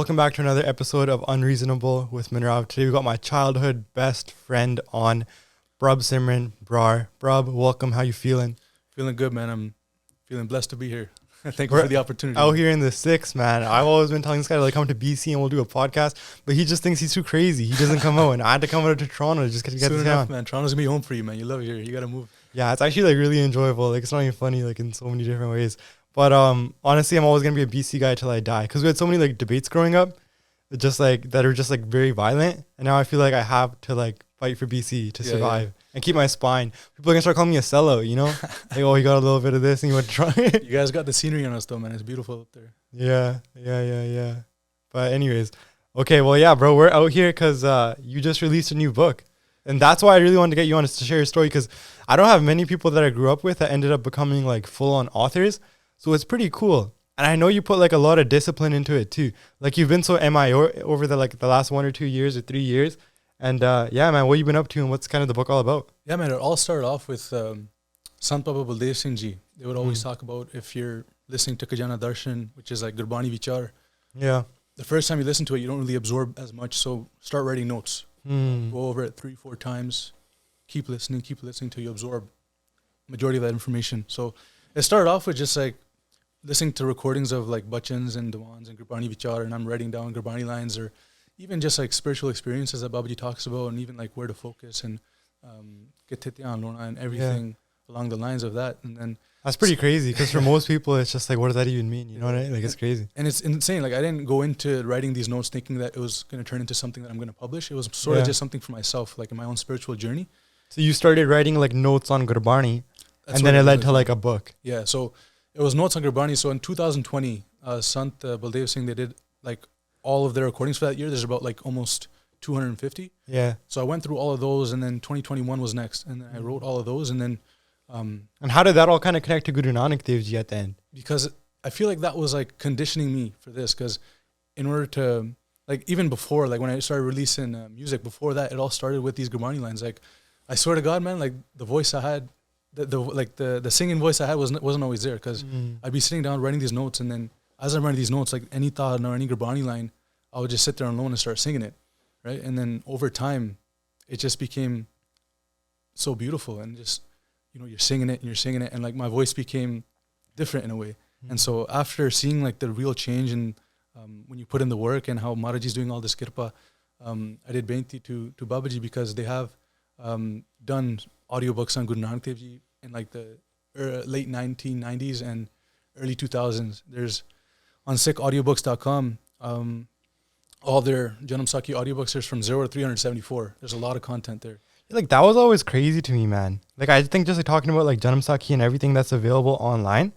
Welcome back to another episode of Unreasonable with Minrav. Today we got my childhood best friend on, Prabh Simran Brar. Prabh, welcome. How you feeling? Feeling good, man. I'm feeling blessed to be here. Thank you for the opportunity. Out here in the six, man. I've always been telling this guy to like come to BC and we'll do a podcast, but he just thinks he's too crazy. He doesn't come out, and I had to come out to Toronto just to get Soon this enough, down. man. Toronto's gonna be home for you, man. You love it here. You gotta move. Yeah, it's actually like really enjoyable. Like it's not even funny, like in so many different ways. But honestly, I'm always gonna be a BC guy till I die because we had so many like debates growing up, just like that are just like very violent, and now I feel like I have to like fight for BC to survive and keep my spine. People are gonna start calling me a sellout, you know? Like, oh, you got a little bit of this and you went to try it. You guys got the scenery on us though, man. It's beautiful up there. Yeah. But anyways, okay, well, yeah, bro, we're out here because you just released a new book. And that's why I really wanted to get you on is to share your story, because I don't have many people that I grew up with that ended up becoming like full-on authors. So it's pretty cool. And I know you put like a lot of discipline into it too. Like you've been so MIA over the last 1 or 2 years or 3 years. And yeah, man, what you been up to and what's kind of the book all about? Yeah, man. It all started off with Sant Baba Baldev Singh Ji. They would always talk about if you're listening to Kajana Darshan, which is like Gurbani Vichar. Yeah. The first time you listen to it, you don't really absorb as much. So start writing notes. Go over it 3-4 times. Keep listening till you absorb majority of that information. So it started off with just like listening to recordings of like bachans and diwans and Gurbani Vichar, and I'm writing down Gurbani lines, or even just like spiritual experiences that Babaji talks about, and even like where to focus and and everything along the lines of that. And then that's pretty crazy, because for most people it's just like, what does that even mean? You know what I mean? Like it's crazy. And it's insane. Like I didn't go into writing these notes thinking that it was going to turn into something that I'm going to publish. It was sort of just something for myself, like in my own spiritual journey. So you started writing like notes on Gurbani, and then it led to like a book. Yeah, so it was notes on Gurbani. So in 2020, Sant Baldev Singh, they did like all of their recordings for that year. There's about like almost 250. Yeah. So I went through all of those, and then 2021 was next, and then I wrote all of those, and then and how did that all kind of connect to Guru Nanak Dev Ji at the end? Because I feel like that was like conditioning me for this, because in order to like, even before, like when I started releasing music, before that, it all started with these Gurbani lines. Like I swear to God, man, like the voice I had, the singing voice I had wasn't always there, because I'd be sitting down writing these notes, and then as I'm writing these notes, like any thought or any Gurbani line, I would just sit there alone and start singing it, right? And then over time, it just became so beautiful, and just, you know, you're singing it, and like my voice became different in a way. And so after seeing like the real change in when you put in the work and how Maharaji's doing all this kirpa, I did beinti to Babaji, because they have done audiobooks on Guru Nanak Dev Ji in like the late 1990s and early 2000s. There's on sikhaudiobooks.com, all their Janam Sakhi audiobooks, there's from 0 to 374. There's a lot of content there. Like that was always crazy to me, man. Like I think just like talking about like Janam Sakhi and everything that's available online,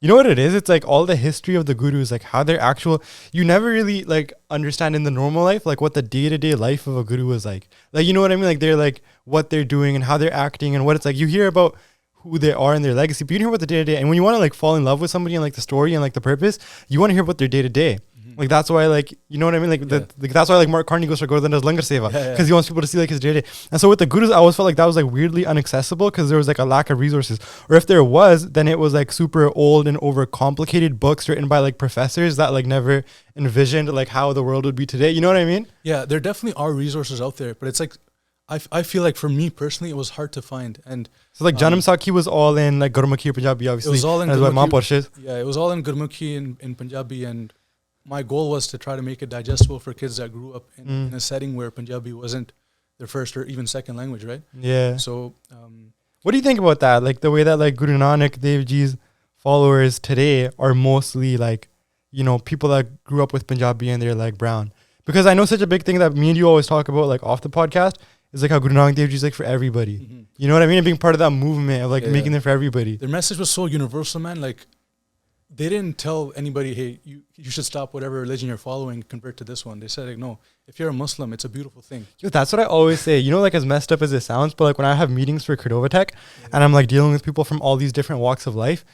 you know what it is? It's like all the history of the gurus, like how their actual, you never really like understand in the normal life, like what the day-to-day life of a guru is like. Like, you know what I mean? Like they're like what they're doing and how they're acting and what it's like. You hear about who they are and their legacy, but you don't hear about the day-to-day. And when you want to like fall in love with somebody and like the story and like the purpose, you want to hear about their day-to-day. Like that's why, like, you know what I mean? Like, like that's why like Mark Carney goes to Gordon does Langar Seva, because he wants people to see like his day-to-day. And so with the gurus, I always felt like that was like weirdly inaccessible, because there was like a lack of resources, or if there was, then it was like super old and overcomplicated books written by like professors that like never envisioned like how the world would be today. You know what I mean? Yeah, there definitely are resources out there, but it's like I feel like for me personally, it was hard to find. And so like Janam Sakhi was all in like Gurmukhi or Punjabi, obviously. It was all in Gurmukhi. Yeah, it was all in Gurmukhi in Punjabi, and my goal was to try to make it digestible for kids that grew up in a setting where Punjabi wasn't their first or even second language, right? Yeah. So, what do you think about that? Like the way that like Guru Nanak Dev Ji's followers today are mostly like, you know, people that grew up with Punjabi and they're like brown. Because I know such a big thing that me and you always talk about like off the podcast is like how Guru Nanak Dev Ji is like for everybody. You know what I mean? And being part of that movement of like making it for everybody. Their message was so universal, man. Like, they didn't tell anybody, hey, you should stop whatever religion you're following and convert to this one. They said, like, no, if you're a Muslim, it's a beautiful thing. Yo, that's what I always say. You know, like as messed up as it sounds, but like when I have meetings for Cordova Tech and I'm like dealing with people from all these different walks of life,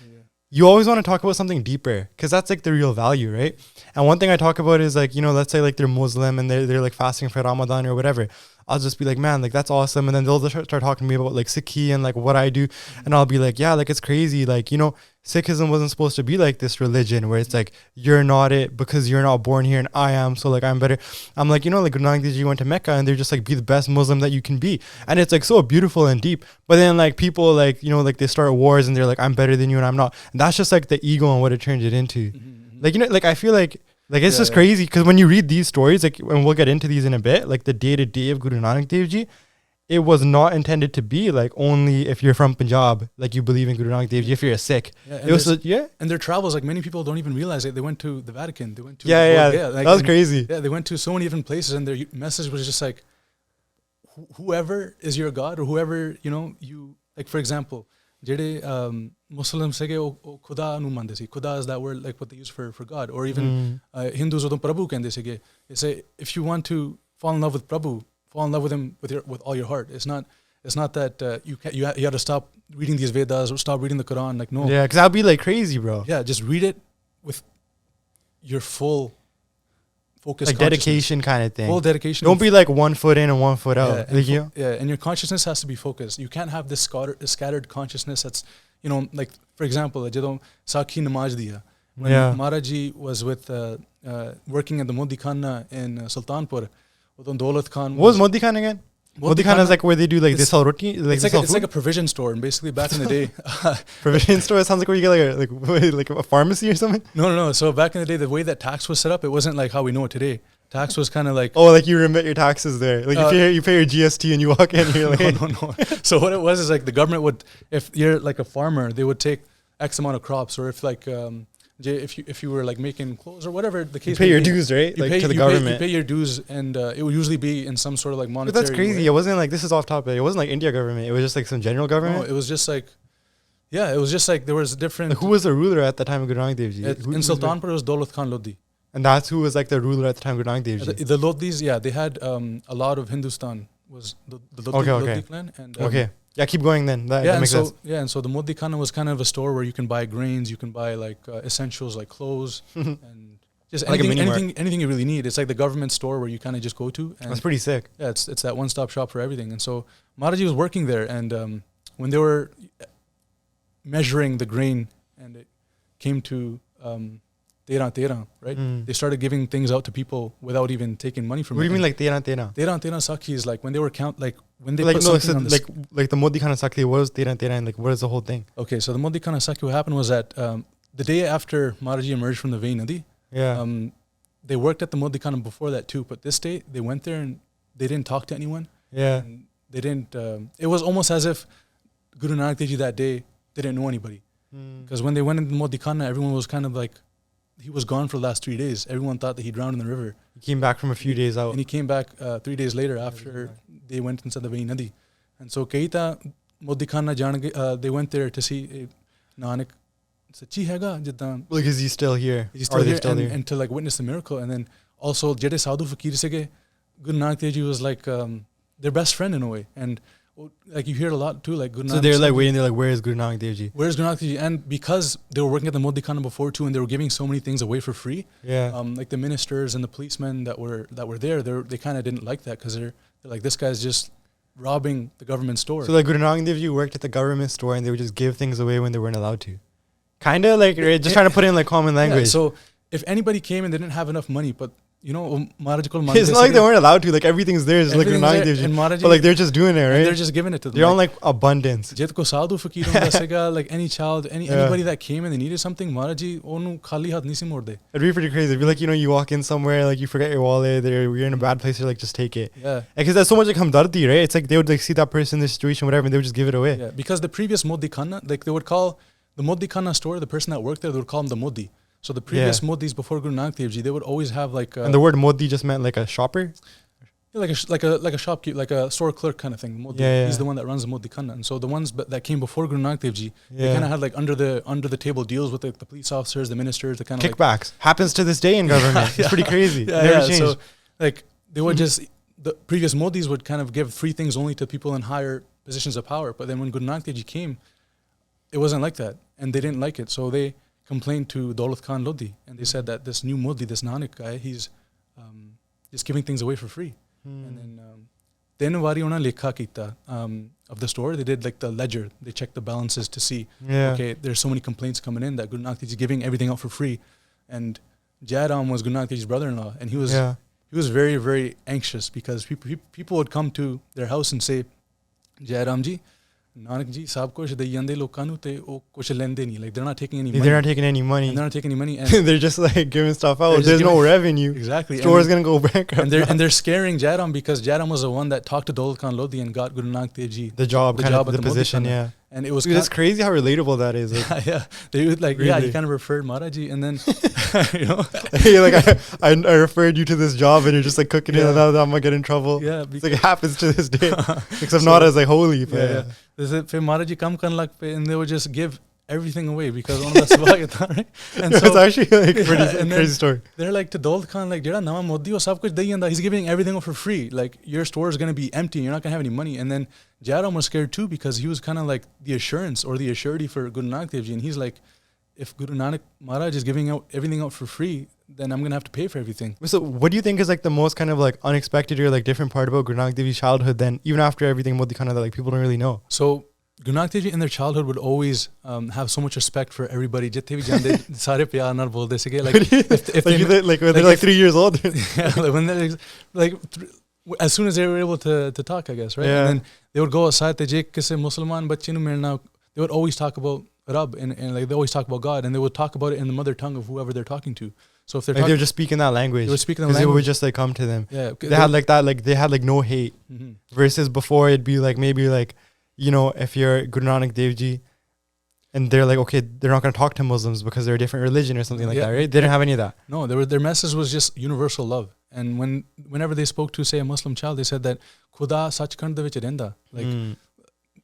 you always want to talk about something deeper, because that's like the real value, right? And one thing I talk about is like, you know, let's say like they're Muslim and they're like fasting for Ramadan or whatever. I'll just be like, man, like that's awesome. And then they'll just start talking to me about like Sikhi and like what I do. And I'll be like, yeah, like it's crazy. Like, you know, Sikhism wasn't supposed to be like this religion where it's like, you're not it because you're not born here and I am, so like I'm better. I'm like, like Guru Nanak Dev Ji went to Mecca and they're just like, be the best Muslim that you can be. And it's like so beautiful and deep. But then like people like, like they start wars and they're like, I'm better than you and I'm not. And that's just like the ego and what it turns it into. Like, like I feel like it's just crazy because when you read these stories, like, and we'll get into these in a bit, like the day to day of Guru Nanak Dev Ji, it was not intended to be like only if you're from Punjab, like you believe in Guru Nanak Dev Ji, if you're a Sikh. And it was and their travels, like many people don't even realize it. They went to the Vatican. They went to like, that was crazy. Yeah, they went to so many different places, and their message was just like, whoever is your God or whoever you like. For example, jede Muslims say Khuda nu mande si. Khuda is that word like what they use for God, or even Hindus odon Prabhu kende se. They say if you want to fall in love with Prabhu, fall in love with him with all your heart. It's not that you have to stop reading these Vedas or stop reading the Quran. Like no. Yeah, because that'd be like crazy, bro. Yeah, just read it with your full focus, like dedication kind of thing. Full dedication. Don't be like 1 foot in and 1 foot out. And your consciousness has to be focused. You can't have this scattered consciousness. That's like for example, jadon sakhi namaz diya. When Maharaji was with working at the Modikana in Sultanpur. What was Modikana again? Modikana is like where they do like they sell roti. Like it's like a provision store, and basically back in the day, provision store. It sounds like where you get like a pharmacy or something. No. So back in the day, the way that tax was set up, it wasn't like how we know it today. Tax was kind of like like you remit your taxes there. Like you pay your GST and you walk in. And you're like no. So what it was is like the government would, if you're like a farmer, they would take X amount of crops, or if like. If you were like making clothes or whatever the case, you pay your dues, right? Like to the government. You pay your dues, and it would usually be in some sort of like monetary. But that's crazy. Way. It wasn't like this is off topic. It wasn't like India government. It was just like some general government. No, it was just like, it was just like there was different. Like who was the ruler at the time of Guru Nanak Dev Ji? In Sultanpur, it was Daulat Khan Lodi. And that's who was like the ruler at the time of Guru Nanak Dev Ji. The Lodis, they had a lot of Hindustan was the Lodi clan. And, yeah, keep going then. That makes sense. Yeah, and so the Modikana was kind of a store where you can buy grains, you can buy like essentials like clothes and just like anything you really need. It's like the government store where you kind of just go to. And that's pretty sick. Yeah, it's that one-stop shop for everything. And so Maharaji was working there, and when they were measuring the grain and it came to Tera, right? They started giving things out to people without even taking money from it. What do you mean like Tera? Tera sakhis, like when they were when they put something on the like the Modikana Sakhi, what was Tera and like what is the whole thing? Okay, so the Modikana Sakhi, what happened was that the day after Maharaji emerged from the Vein Nadi, they worked at the Modikana before that too, but this day they went there and they didn't talk to anyone. Yeah. And they didn't, it was almost as if Guru Nanak Dev Ji that day didn't know anybody. Because when they went into Modikana, everyone was kind of like, he was gone for the last 3 days. Everyone thought that he drowned in the river. He came back from a few days out. And he came back 3 days later after they went inside the Vein Nadi. And so Kaita Modikana they went there to see Nanak. Sachi hega jiddan. Like, is he still here? He's still here, and to like witness the miracle. And then also Jede Sadhu Fakir Sege, Guru Nanak Dev Ji was like their best friend in a way. And like you hear it a lot too, like Guru Nanak. So they're like waiting, they're like, where is Guru Nanak Dev Ji? Where's Guru Nanak Dev Ji? And because they were working at the Modikana before too, and they were giving so many things away for free. Yeah. Like the ministers and the policemen that were there, they kind of didn't like that because they're like, this guy's just robbing the government store. So like Guru Nanak Dev Ji worked at the government store and they would just give things away when they weren't allowed to. Kind of like just trying to put it in like common language. Yeah, so if anybody came and they didn't have enough money, but you know, it's not like they weren't allowed to. Like everything's there. It's like Guru Nanak Dev Ji. But like they're just doing it, right? They're just giving it to them. They're on like abundance. Like any child, anybody that came and they needed something, Maharaji onu khali hath nisi morde. It'd be pretty crazy. It'd be like, you know, you walk in somewhere, like you forget your wallet, you're in a bad place, you're like, just take it. Yeah. Because there's so much like hamdardi, right? It's like they would like see that person in this situation, whatever, and they would just give it away. Yeah. Because the previous Modikana, like they would call the Modikana store, the person that worked there, they would call him the Modi. So the previous Modis before Guru Nanak Dev Ji, they would always have like. And the word Modi just meant like a shopper. Yeah, like a shopkeeper, like a store clerk kind of thing. Modi. He's the one that runs the Modikana, and so the ones that came before Guru Nanak Dev Ji, they kind of had like under the table deals with the police officers, the ministers, the kind of kickbacks. Happens to this day in government. It's pretty crazy. Never changed. So like they would just the previous Modis would kind of give free things only to people in higher positions of power, but then when Guru Nanak Dev Ji came, it wasn't like that, and they didn't like it, so they complained to Daulat Khan Lodi, and they said that this new Modi, this Nanak guy, he's just giving things away for free. And then ਤਿੰਨ ਵਾਰੀ ਉਹਨਾਂ ਲੇਖਾ ਕੀਤਾ of the store. They did like the ledger. They checked the balances to see, okay, there's so many complaints coming in that Guru Nanak Dev Ji is giving everything out for free. And Jairam was Guru Nanak Dev Ji's brother-in-law, and he was very, very anxious because people would come to their house and say, Jairam Ji, Nanak Ji sab kuch dei jande loਕਾਂ ਨੂੰ ਤੇ ਉਹ ਕੁਝ ਲੈਂਦੇ ਨਹੀਂ, like they're not taking any money. They're not taking any money. And they're not taking any money. And they're just like giving stuff out. There's no revenue. Exactly. Store's going to go bankrupt. And they're scaring Jairam because Jairam was the one that talked to Daulat Khan Lodi and got Guru Nanak Dev Ji the job at the position, Modikana. And it was it's crazy how relatable that is. Like, yeah. They would like, really? He kind of referred Maharaji, and then, you know. Hey, like, I referred you to this job, and you're just like cooking it, and I'm going to get in trouble. Yeah. It's like it happens to this day. Except not as like holy. But yeah. Then Maharaji kam kan lag pe, and they would just give everything away because on the swag, right? And so it's actually like a pretty crazy story. They're like to Daulat Khan, like, Jada Nama Modi or sab kuch dei janda. He's giving everything for free. Like, your store is going to be empty. You're not going to have any money. And then Jairam was scared too because he was kind of like the assurance or the assurity for Guru Nanak Dev Ji. And he's like, if Guru Nanak Maharaj is giving out everything out for free, then I'm going to have to pay for everything. So what do you think is like the most kind of like unexpected or like different part about Guru Nanak Dev Ji's childhood then, even after everything Modikana that like people don't really know? So Guru Nanak Dev Ji in their childhood would always have so much respect for everybody. Jitte bhi jande sare pyar nal bolde sige. Like if when they're like 3 years old. Yeah, like when they're like as soon as they were able to talk, I guess, right? Yeah. And then they would go outside to je kise Musliman bachche nu milna. They would always talk about Rab and like they always talk about God, and they would talk about it in the mother tongue of whoever they're talking to. So if they're just speaking that language, they were speaking that language. They would just like come to them. Yeah, they had like that, like they had like no hate. Mm-hmm. Versus before it'd be like maybe like, you know, if you're Guru Nanak Dev Ji and they're like, okay, they're not going to talk to Muslims because they're a different religion or something like that, right? They didn't have any of that. No, their message was just universal love. And whenever they spoke to, say, a Muslim child, they said that Khuda sachkhand de vich rehenda. Like,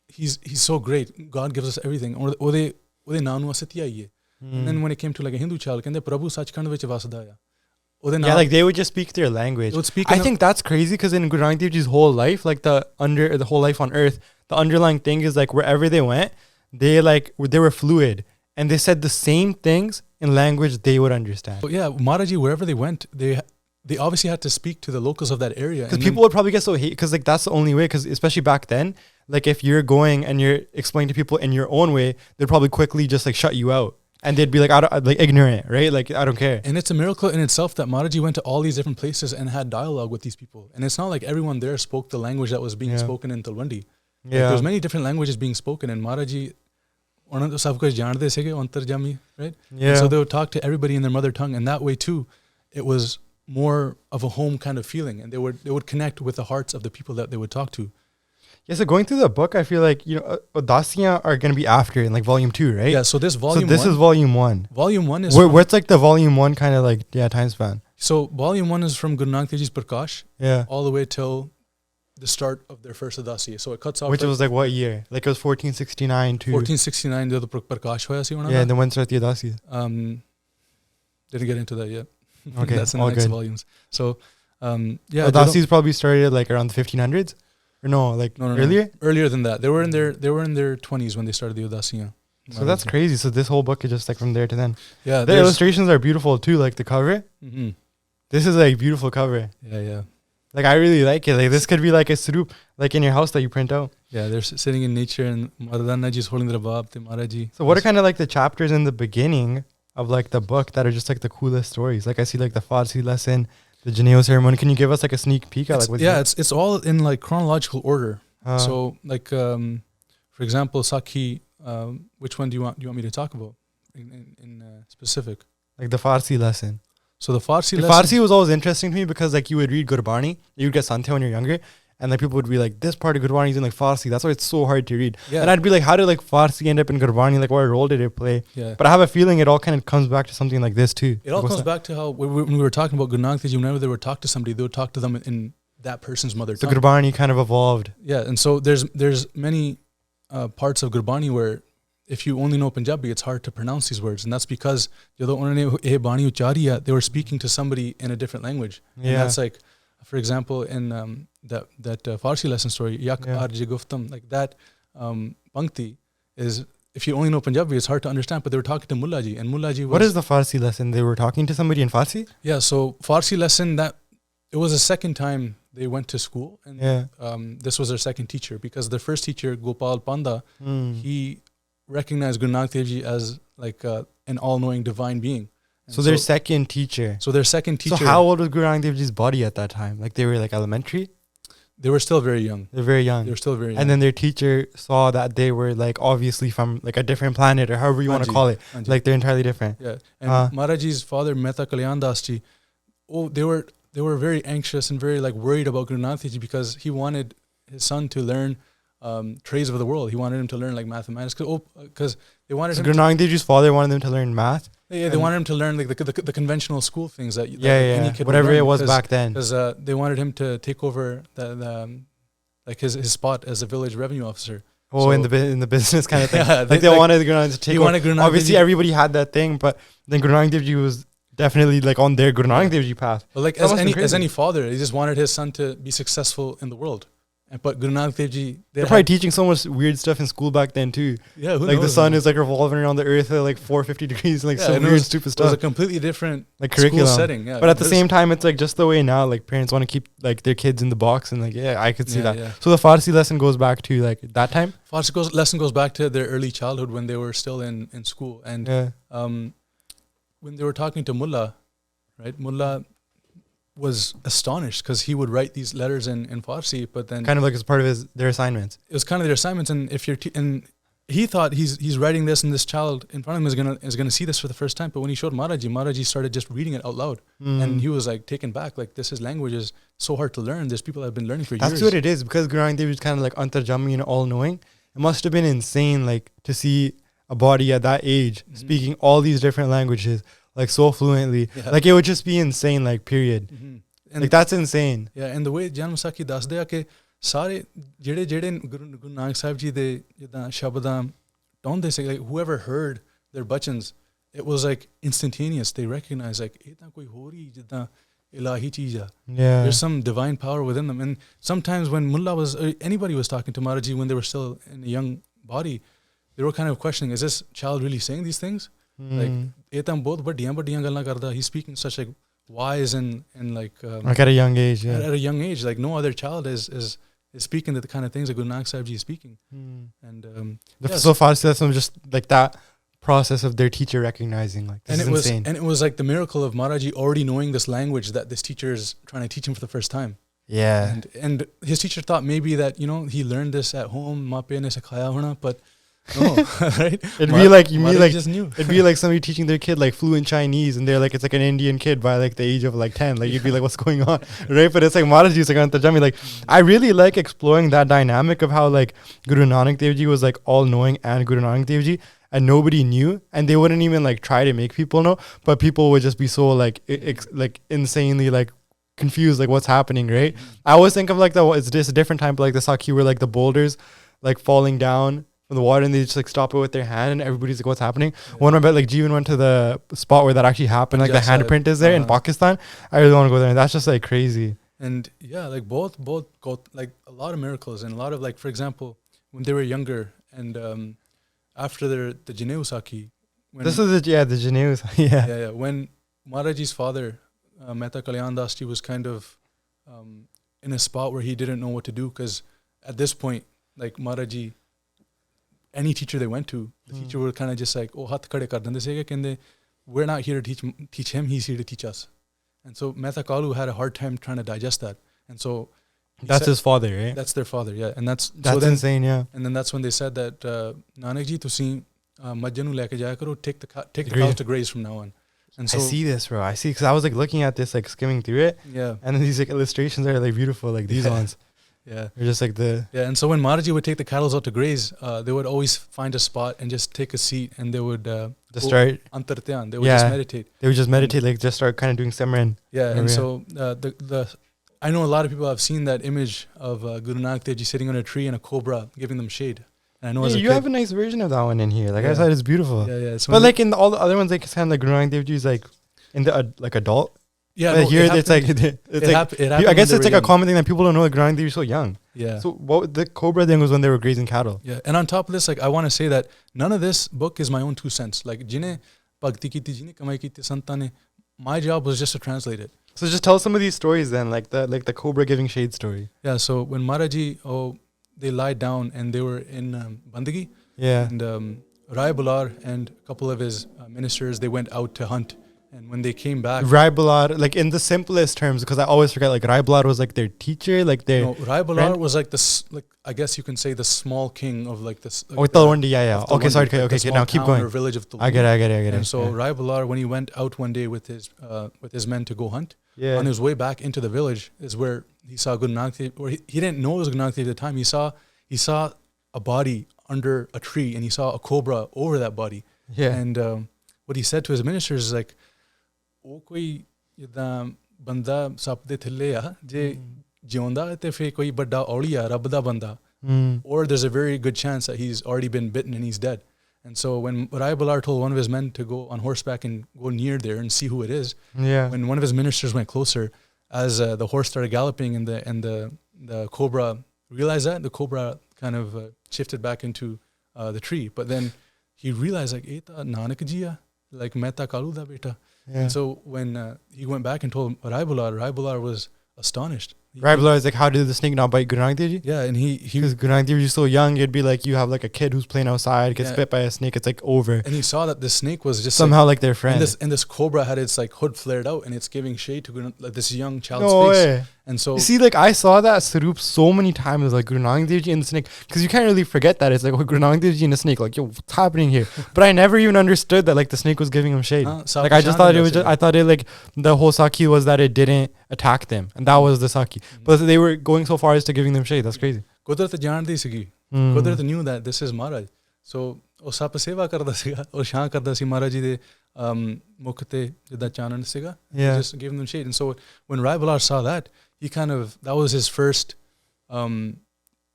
he's so great. God gives us everything. Ode naanu asatiya hai. And then when it came to like a Hindu child, kende Prabhu sachkhand vich vasada ya. Yeah, like they would just speak their language. I think that's crazy because in Guru Nanak Dev Ji's whole life, like the whole life on earth, the underlying thing is like wherever they went, they were fluid and they said the same things in language they would understand. But yeah, Maharaji, wherever they went, they obviously had to speak to the locals of that area. Because people would probably get so hate because like that's the only way. Because especially back then, like if you're going and you're explaining to people in your own way, they'd probably quickly just like shut you out. And they'd be like, like ignorant, right? Like, I don't care. And it's a miracle in itself that Maharaji went to all these different places and had dialogue with these people. And it's not like everyone there spoke the language that was being spoken in Talwandi. Yeah. Like, there was many different languages being spoken, and Maharaji, right? Yeah. And so they would talk to everybody in their mother tongue, and that way too, it was more of a home kind of feeling, and they would connect with the hearts of the people that they would talk to. Yeah, so going through the book, I feel like, you know, Udasiyan are going to be after in like volume 2, right? Yeah, so this is volume 1. Volume 1 is... What's like the volume 1 kind of like, time span? So volume 1 is from Guru Nanak Dev Ji's Prakash all the way till the start of their first Udasiya. So it cuts off... Which was like what year? Like it was 1469 to... 1469, the Prakash hoya si ona. Yeah, and then when started the Udasiya? Didn't get into that yet. Okay, that's in the next volumes. So, yeah. Udasiya's probably started like around the 1500s? Or no, earlier? Earlier than that. They were in their 20s when they started the Udasiya. So that's crazy. So this whole book is just like from there to then. Yeah. The illustrations are beautiful too, like the cover. Mm-hmm. This is like beautiful cover. Yeah. Like I really like it. Like this could be like a surup, like in your house that you print out. Yeah, they're sitting in nature and Mardana ji is holding the rabab, the Maharaji. So what are kind of like the chapters in the beginning of like the book that are just like the coolest stories? Like I see like the Farsi lesson, the Janeo ceremony. Can you give us like a sneak peek at it's all in like chronological order. So like for example, Sakhi, which one do you want me to talk about in specific? Like the Farsi lesson. So the Farsi lesson. Farsi was always interesting to me because like you would read Gurbani, you would get Sante when you're younger, and like people would be like, this part of Gurbani is in like Farsi. That's why it's so hard to read. Yeah. And I'd be like, how did like Farsi end up in Gurbani? Like what role did it play? Yeah. But I have a feeling it all kind of comes back to something like this too. It all comes back to how when we were talking about Guru Nanak Dev Ji, whenever they would talk to somebody, they would talk to them in that person's mother tongue. The Gurbani kind of evolved. Yeah, and so there's many parts of Gurbani where if you only know Punjabi, it's hard to pronounce these words, and that's because they were speaking to somebody in a different language. Yeah. And that's like, for example, in that Farsi lesson story, Yak Arje Guftam, like that Pankti is, if you only know Punjabi, it's hard to understand, but they were talking to Moolah ji, and Moolah ji was... What is the Farsi lesson? They were talking to somebody in Farsi? Yeah, so Farsi lesson, that it was the second time they went to school, and this was their second teacher, because their first teacher, Gopal Panda, he recognized Guru Nanak Dev Ji as like an all-knowing divine being. And so their second teacher. So their second teacher. So how old was Guru Nanak Dev Ji's body at that time? Like they were like elementary? They were still very young. They're very young. They were still very young. And then their teacher saw that they were like obviously from like a different planet, or however you want to call it. Like they're entirely different. Yeah. And Maharaji's father, Mehta Kalyan Das Ji, they were very anxious and very like worried about Guru Nanak Dev Ji, because he wanted his son to learn trades of the world. He wanted him to learn like mathematics, because they wanted him. Guru Nanak Dev Ji's father wanted them to learn math. Yeah, they wanted him to learn like the conventional school things that any kid whatever it was back then. Because they wanted him to take over the like his spot as a village revenue officer. Oh, so, in the business kind of thing. Yeah, they wanted Guru Nanak to take over. Obviously, everybody had that thing, but then Guru Nanak Dev Ji was definitely like on their Guru Nanak Dev Ji path. But like as any father, he just wanted his son to be successful in the world. But Guru Nanak Dev Ji, they're probably teaching so much weird stuff in school back then too. Yeah, like the sun is like revolving around the earth at like 450 degrees, like some weird stupid stuff. It was a completely different like curriculum setting. Yeah, but at the same time, it's like just the way now, like parents want to keep like their kids in the box, and like I could see that. Yeah. So the Farsi lesson goes back to like that time. Farsi lesson goes back to their early childhood when they were still in school, and when they were talking to Moolah, right? Moolah was astonished because he would write these letters in Farsi, but then kind of like as part of their assignments. It was kind of their assignments, and if you're and he thought he's writing this, and this child in front of him is gonna see this for the first time. But when he showed Maharaji started just reading it out loud, and he was like taken back. Like this language is so hard to learn. There's people that have been learning for years. That's what it is, because Guru Nanak Dev was kind of like antarjami and all knowing. It must have been insane, like to see a body at that age speaking all these different languages like so fluently. Yeah. Like it would just be insane, like period. And like that's insane. Yeah, and the way Janu Saki dasde ke sare jede Guru Nanak Sahib Ji de jida shabadam, don't they say like whoever heard their bachans, it was like instantaneous. They recognized like etna koi ho rahi jida ilahi cheez hai. Yeah, there's some divine power within them. And sometimes when Mullah anybody was talking to Maharaji when they were still in a young body, they were kind of questioning, is this child really saying these things? Like etam bahut baddiyan gallan karda. He's speaking such like wise and like at a young age. Yeah, at a young age, like no other child is speaking the kind of things that Guru Nanak Sahib Ji is speaking. And so Farsi lesson was just like that process of their teacher recognizing like this is insane. And it was like the miracle of Maharaji already knowing this language that this teacher is trying to teach him for the first time. Yeah, and his teacher thought maybe that he learned this at home, maa pe ne sikhaya hona, but no, right? It'd be like it'd be like somebody teaching their kid like fluent Chinese, and they're like it's like an Indian kid by like the age of like 10. Like you'd be like, what's going on, right? But it's like Maharaji is like antarjami. Like I really like exploring that dynamic of how like Guru Nanak Dev Ji was like all knowing and Guru Nanak Dev Ji, and nobody knew, and they wouldn't even like try to make people know, but people would just be so like like insanely like confused, like what's happening, right? I always think of like it's just a different time, but like the Sakhi where like the boulders like falling down from the water, and they just like stop it with their hand, and everybody's like, what's happening? One of my like Jeevan went to the spot where that actually happened, like the handprint is there in Pakistan. I really want to go there, and that's just like crazy. And yeah, like both got like a lot of miracles, and a lot of like, for example, when they were younger and after the Janu Sakhi, this is the Janu. yeah, when Maharaji's father Mehta Kalyan Das Ji was kind of in a spot where he didn't know what to do, because at this point, like Maharaji, any teacher they went to, the teacher would kind of just like, oh, hath khade kar dende se kende, we're not here to teach him, he's here to teach us. And so Mehta Kalu had a hard time trying to digest that. And so that's his father, right? That's their father, yeah. And that's insane, yeah. And then that's when they said that Nanak Ji, tusi majjanu leke jaya karo, take the cows to graze from now on. And so I see this, bro. I see, because I was like looking at this, like skimming through it. Yeah. And then these like illustrations are like beautiful, like these ones. Yeah. They're just like and so when Maharaji would take the cattle out to graze, they would always find a spot and just take a seat, and they would just start antartyan. They would just meditate. They would just meditate, like just start kind of doing Simran. Yeah. And so I know a lot of people have seen that image of Guru Nanak Dev Ji sitting on a tree and a cobra giving them shade. And I know you have a nice version of that one in here. Like I thought it's beautiful. Yeah. But like in all the other ones, like it's kind of like Guru Nanak Dev Ji is like in the like adult. Yeah, but here it's like I guess it's like a common thing that people don't know. Like Guru Nanak Dev Ji is so young. Yeah. So what the cobra thing was when they were grazing cattle. Yeah, and on top of this, like I want to say that none of this book is my own 2 cents. Like jine bhakti kiti, jine kamai kiti santane, my job was just to translate it. So just tell some of these stories then, like the cobra giving shade story. Yeah, so when Maharaji, they lied down and they were in Bandagi. Yeah. And Rai Bular and a couple of his ministers, they went out to hunt. And when they came back... Rai Bular, like in the simplest terms, because I always forget, like Rai Bular was like their teacher, like their... No, Rai Bular was like this, like I guess you can say the small king of like this... Like Talwandi, yeah. Okay, sorry, okay, now keep going. Or village of I get it. And so Rai Bular, when he went out one day with his men to go hunt, on his way back into the village is where he saw Guru Nanak Dev, or he didn't know it was Guru Nanak Dev at the time. He saw a body under a tree and he saw a cobra over that body. Yeah. And what he said to his ministers is like, "O koi banda sap de thille ya je jiunda te fe koi badda auliya rab da banda." Or there's a very good chance that he's already been bitten and he's dead. And so when Rai Bular told one of his men to go on horseback and go near there and see who it is, when one of his ministers went closer, as the horse started galloping and the cobra realized that, the cobra kind of shifted back into the tree. But then he realized like, "Eta Nanak Jiya, like meta kalu da beta." And so when he went back and told Rai Bular was astonished. Rai Bular is like, how did the snake not bite Guru Nanak Dev Ji? Yeah, and because Guru Nanak Dev Ji is so young, it'd be like you have like a kid who's playing outside, gets bit by a snake, it's like over. And he saw that the snake was just somehow like their friend. And this cobra had its like hood flared out and it's giving shade to like this young child's face. Way. And so you see, like I saw that Sarup so many times, like Guru Nanak Dev Ji and the snake, because you can't really forget that it's like Guru Nanak Dev Ji and the snake, like, yo, what's happening here? But I never even understood that like the snake was giving him shade. Like I just thought it was just, I thought it like the whole sakhi was that it didn't attack them, and that was the sakhi. But they were going so far as to giving them shade. That's crazy. Qudrat jaandi sigi. Qudrat knew that this is Maharaj. So ਉਹ ਸੱਪ ਸੇਵਾ ਕਰਦਾ ਸੀਗਾ ਔਰ ਛਾਂ ਕਰਦਾ ਸੀ ਮਹਾਰਾਜ ਜੀ ਦੇ ਮੁਖ ਤੇ ਜਿੱਦਾਂ ਚਾਨਣ ਸੀਗਾ. Just gave them shade. And so when Rai Bular saw that, he that was his first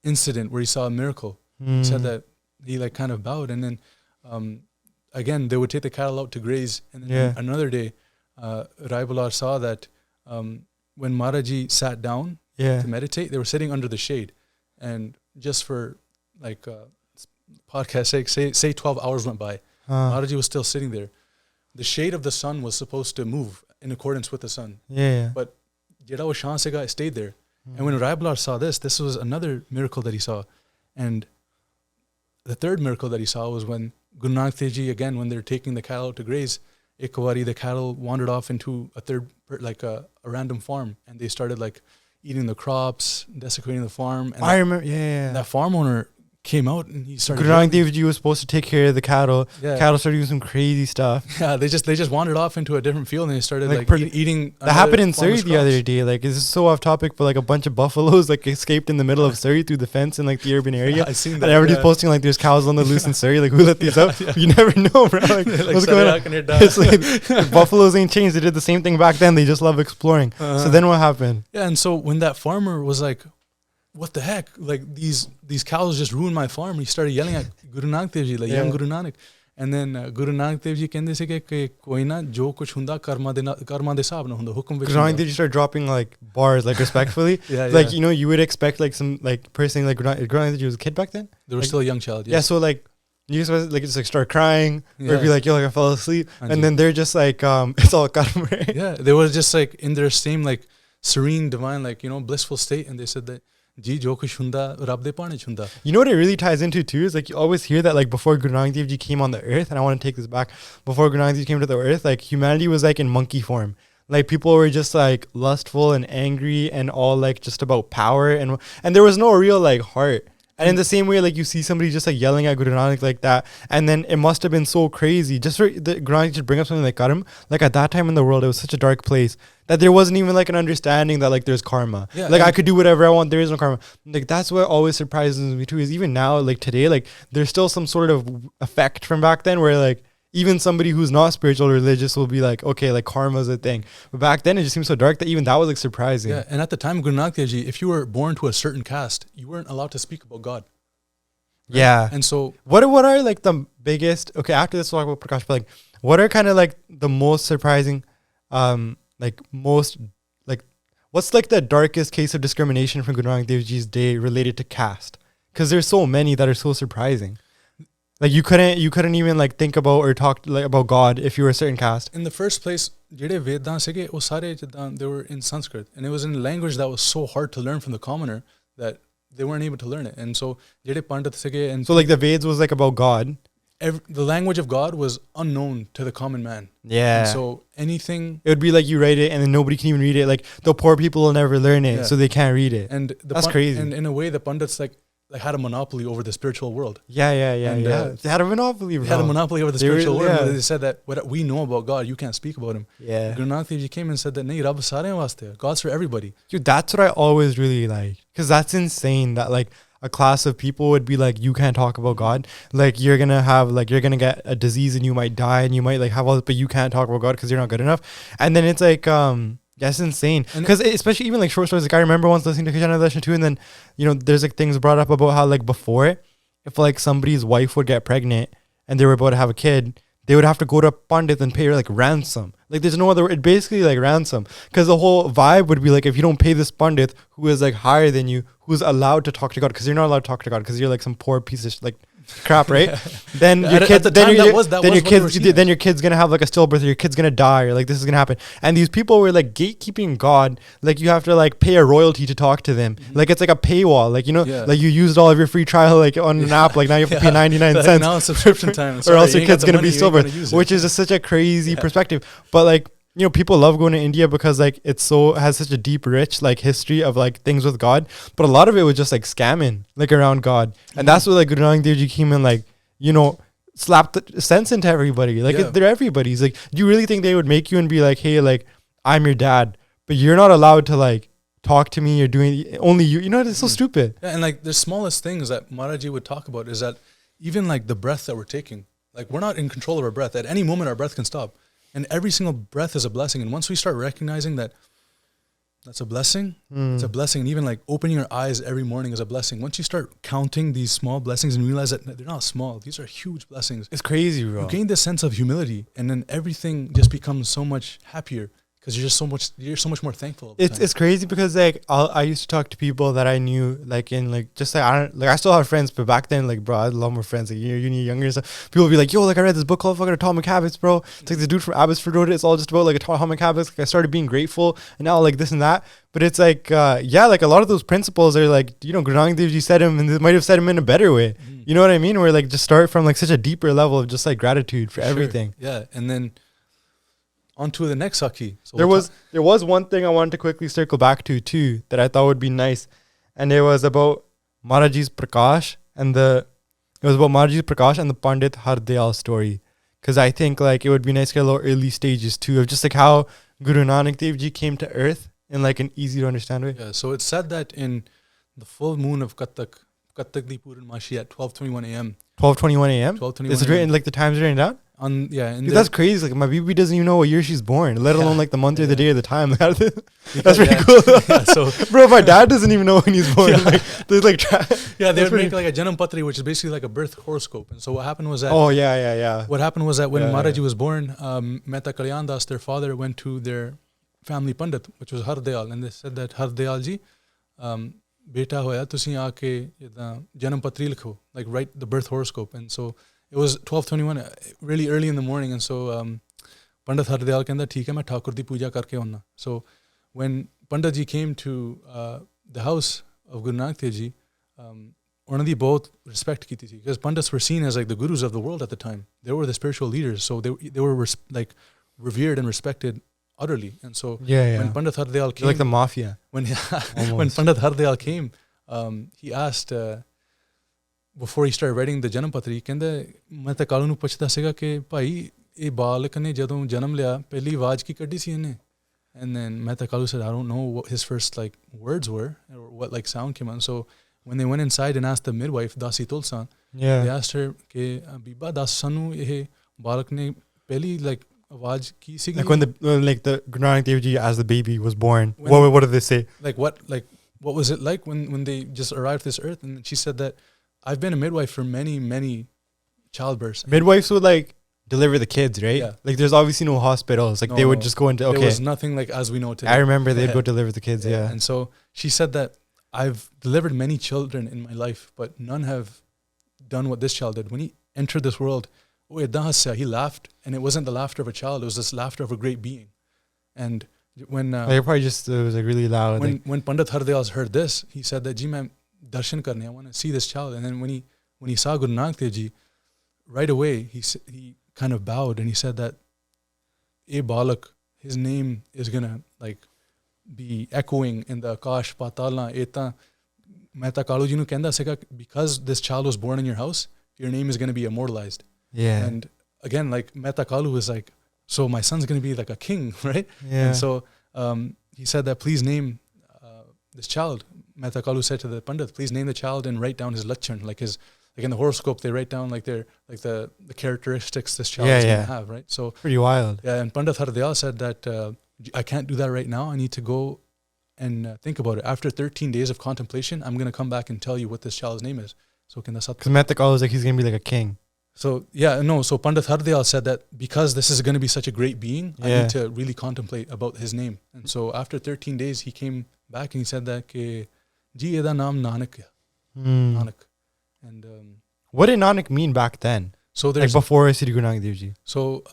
incident where he saw a miracle. He said that he like kind of bowed, and then again they would take the cattle out to graze, and then another day Rai Bular saw that when Maharaji sat down to meditate, they were sitting under the shade, and just for like podcast sake, say 12 hours went by, Maharaji was still sitting there. The shade of the sun was supposed to move in accordance with the sun, but jada wo shaan sega stayed there. And when Rai Bular saw this was another miracle that he saw. And the third miracle that he saw was when Guru Nanak Dev Ji, again, when they're taking the cattle to graze, Ekawari, the cattle wandered off into a random farm, and they started like eating the crops, desecrating the farm. And I remember, that farm owner came out and he started. Guru Nanak Dev Ji was supposed to take care of the cattle. Cattle started doing some crazy stuff. Yeah, they just wandered off into a different field and they started like eating. That happened in Surrey the other day. Like, this is so off topic, but like a bunch of buffaloes like escaped in the middle of Surrey through the fence in like the urban area. I seen that. And everybody's posting like there's cows on the loose in Surrey. Like, who let these up? You never know, bro. Like, what's going on? It's like buffaloes ain't changed. They did the same thing back then. They just love exploring. So then what happened? Yeah, and so when that farmer was like, "What the heck? Like these cows just ruined my farm." He started yelling at Guru Nanak Dev Ji, like young Guru Nanak. And then Guru Nanak Dev Ji ਕਹਿੰਦੇ ਸੀ ਕਿ ਕੋਈ ਨਾ ਜੋ ਕੁਝ ਹੁੰਦਾ ਕਰਮਾਂ ਦੇ ਹਿਸਾਬ ਨਾਲ ਹੁੰਦਾ ਹੁਕਮ ਵਿੱਚ. Guru Nanak Dev Ji started dropping like bars like respectfully. Like, you know, you would expect like some like person like Guru Nanak Dev Ji was a kid back then. They were still a young child. Yeah, so like you just like start crying or be like, yo, like I fell asleep, and then they're just like it's all karma. Right? Yeah, they were just like in their same like serene, divine, like, you know, blissful state, and they said that you know what it really ties into too is like you always hear that like before Guru Nanak Dev Ji came on the earth, and I want to take this back, before Guru Nanak Dev Ji came to the earth, like humanity was like in monkey form. Like people were just like lustful and angry and all like just about power, and there was no real like heart. And in the same way, like you see somebody just like yelling at Guru Nanak like that, and then it must have been so crazy. Just for the Guru Nanak to bring up something like Karam, like at that time in the world, it was such a dark place that there wasn't even like an understanding that like there's karma. Like I could do whatever I want. There is no karma. Like that's what always surprises me too. Is even now, like today, like there's still some sort of effect from back then where like even somebody who's not spiritual or religious will be like, okay, like karma's a thing. But back then it just seems so dark that even that was like surprising. Yeah, and at the time of Guru Nanak Dev Ji, if you were born to a certain caste, you weren't allowed to speak about God. Right? Yeah. And so what are like the biggest, okay, after this we'll talk about Prakash, but like what are kind of like the most surprising, like most, like what's like the darkest case of discrimination from Guru Nanak Dev Ji's day related to caste? Because there's so many that are so surprising. Like you couldn't even like think about or talk like about God if you were a certain caste. In the first place, ਜਿਹੜੇ ਵੇਦਾਂ ਸੀਗੇ ਉਹ ਸਾਰੇ ਜਿੱਦਾਂ they were in Sanskrit and it was in a language that was so hard to learn from the commoner that they weren't able to learn it. And so ਜਿਹੜੇ ਪੰਡਤ ਸੀਗੇ and So like the Veds was like about God. The language of God was unknown to the common man. Yeah. And so anything It would be like you write it and then nobody can even read it. Like the poor people will never learn it, so they can't read it. and That's crazy. And in a way the pandits like had a monopoly over the spiritual world. Yeah. And, They had a monopoly, bro. They had a monopoly over the spiritual world. Yeah. They said that what we know about God, you can't speak about him. Yeah. Guru Nanak Dev Ji came and said that nahi Rabb saare waaste hai. God's for everybody. Dude, that's what I always really like. Because that's insane that like a class of people would be like, you can't talk about God. Like you're going to get a disease and you might die and you might like have all this, but you can't talk about God because you're not good enough. And then it's like, that's insane. Because especially even like short stories, like I remember once listening to Kijana Lesson too, and then, you know, there's like things brought up about how like before, if like somebody's wife would get pregnant and they were about to have a kid, they would have to go to a Pandit and pay her like ransom. Like there's no other word. It basically like ransom. Because the whole vibe would be like, if you don't pay this Pandit who is like higher than you, who's allowed to talk to God, because you're not allowed to talk to God because you're like some poor piece of like crap, right? Then your kids, then your kid's gonna have like a stillbirth, or your kid's gonna die, or like this is gonna happen. And these people were like gatekeeping God. Like you have to like pay a royalty to talk to them. Like it's like a paywall. Like you know, like you used all of your free trial like on an app. Like now you have to pay 99 cents. Now it's subscription time. Or else your kid's gonna be stillbirth, which is just such a crazy perspective. But like, you know, people love going to India because like it's so has such a deep, rich like history of like things with God. But a lot of it was just like scamming like around God, and that's what like Guru Nanak Dev Ji came and like, you know, slapped the sense into everybody. Like they're everybody's. Like, do you really think they would make you and be like, hey, like I'm your dad, but you're not allowed to like talk to me? You're doing only you. You know, it's so stupid. Yeah, and like the smallest things that Maharaji would talk about is that even like the breath that we're taking, like we're not in control of our breath. At any moment, our breath can stop. And every single breath is a blessing. And once we start recognizing that that's a blessing, it's a blessing. And even like opening your eyes every morning is a blessing. Once you start counting these small blessings and realize that they're not small, these are huge blessings. It's crazy, bro. You gain this sense of humility, and then everything just becomes so much happier because you're so much more thankful. It's crazy because like I used to talk to people that I knew like in like just like I still have friends, but back then like bro, I had a lot more friends like uni younger and stuff. People would be like, yo, like I read this book called fucking Atomic Habits, bro. It's like the dude from Abbotsford wrote it. It's all just about like atomic habits. Like I started being grateful and now like this and that. But it's like like a lot of those principles are like, you know, Guru Nanak Dev Ji said him, and they might have said him in a better way. You know what I mean? Where like just start from like such a deeper level of just like gratitude for everything. Yeah, and then on to the next sakhi. So there was one thing I wanted to quickly circle back to too that I thought would be nice, and it was about Maharaji's Prakash and the Pandit Hardayal story, because I think like it would be nice to get a little early stages too of just like how Guru Nanak Dev Ji came to earth in like an easy to understand way. Yeah, so it's said that in the full moon of Katak di Purnamashi at 12:21 a.m. 12:21 a.m. 12:21. Is it written like the time's written down? That's crazy. Like my baby doesn't even know what year she's born, let alone like the month or the day or the time. That's pretty cool. So, bro, my dad doesn't even know when he's born. Like, there's like, they would make like a Janam Patri, which is basically like a birth horoscope. And so what happened was that. Oh yeah. What happened was that when Maharaji was born, Mehta Kalyan Das, their father, went to their family Pandit, which was Hardayal, and they said that Hardayal ji, beta hoya, tusi aake Janam Patri likho, like write the birth horoscope. And so it was 12:21, really early in the morning, and so Pandit Hardayal kehanda, "Theek hai, main Thakur di puja karke auna." So when Pandit ji came to the house of Guru Nanak Dev Ji, ਉਹਨਾਂ ਦੀ ਬਹੁਤ respect ਕੀਤੀ ਸੀ, because Pandits were seen as like the gurus of the world at the time. They were the spiritual leaders, so they were like revered and respected utterly. And so when Pandit Hardayal came, like the mafia. When Pandit Hardayal came, he asked. Before he started writing the Janam Patri, ਕਹਿੰਦਾ ਮੈਂ ਤਾਂ ਕਾਲੂ ਨੂੰ ਪੁੱਛਦਾ ਸੀਗਾ ਕਿ ਭਾਈ ਇਹ ਬਾਲਕ ਨੇ ਜਦੋਂ ਜਨਮ ਲਿਆ ਪਹਿਲੀ ਆਵਾਜ਼ ਕੀ ਕੱਢੀ ਸੀ ਇਹਨੇ, and then Mehta Kalu said, I don't know what his first like words were or what like sound came on. So when they went inside and asked the midwife Dasi Tulsan, they asked her ਕਿ ਬੀਬਾ ਦੱਸ ਸਾਨੂੰ ਇਹ ਬਾਲਕ ਨੇ ਪਹਿਲੀ like ਆਵਾਜ਼ ਕੀ ਸੀ, like when the Guru Nanak Dev Ji as the baby was born, what did they say, what was it like when they just arrived to this earth? And she said that I've been a midwife for many childbirths. Midwives would like deliver the kids, right? Yeah. Like there's obviously no hospitals. Like they would just go into, There was nothing like as we know today. I remember they'd go deliver the kids, yeah. And so she said that I've delivered many children in my life, but none have done what this child did. When he entered this world, he laughed, and it wasn't the laughter of a child, it was this laughter of a great being. And when Like probably just it was like really loud. when Pandit Hardayal heard this, he said that, "Ji, main darshan karne, I want to see this child." And then when he saw Guru Nanak Dev Ji, right away he kind of bowed and he said that, "A balak, his name is gonna like be echoing in the Akash Patala Eta." Mehta Kalu ji nu kenda sega, because this child was born in your house, your name is going to be immortalized. Yeah. And again, like Mehta Kalu was like, so my son's going to be like a king, right? Yeah. And so he said that, please name this child. Mehta Kalu said to the Pandit, please name the child and write down his lachan, like in the horoscope they write down like the characteristics this child is going to have, right? So pretty wild. Yeah, and Pandit Hardayal said that I can't do that right now. I need to go and think about it. After 13 days of contemplation, I'm going to come back and tell you what this child's name is. So because Mehta Kalu was like, he's going to be like a king. So yeah, no. So Pandit Hardayal said that because this is going to be such a great being, I need to really contemplate about his name. And so after 13 days, he came back and he said that, "Ji, eda naam Nanak hai." Nanak. And what did Nanak mean back then? So there's like before Sri Guru Nanak Dev Ji. So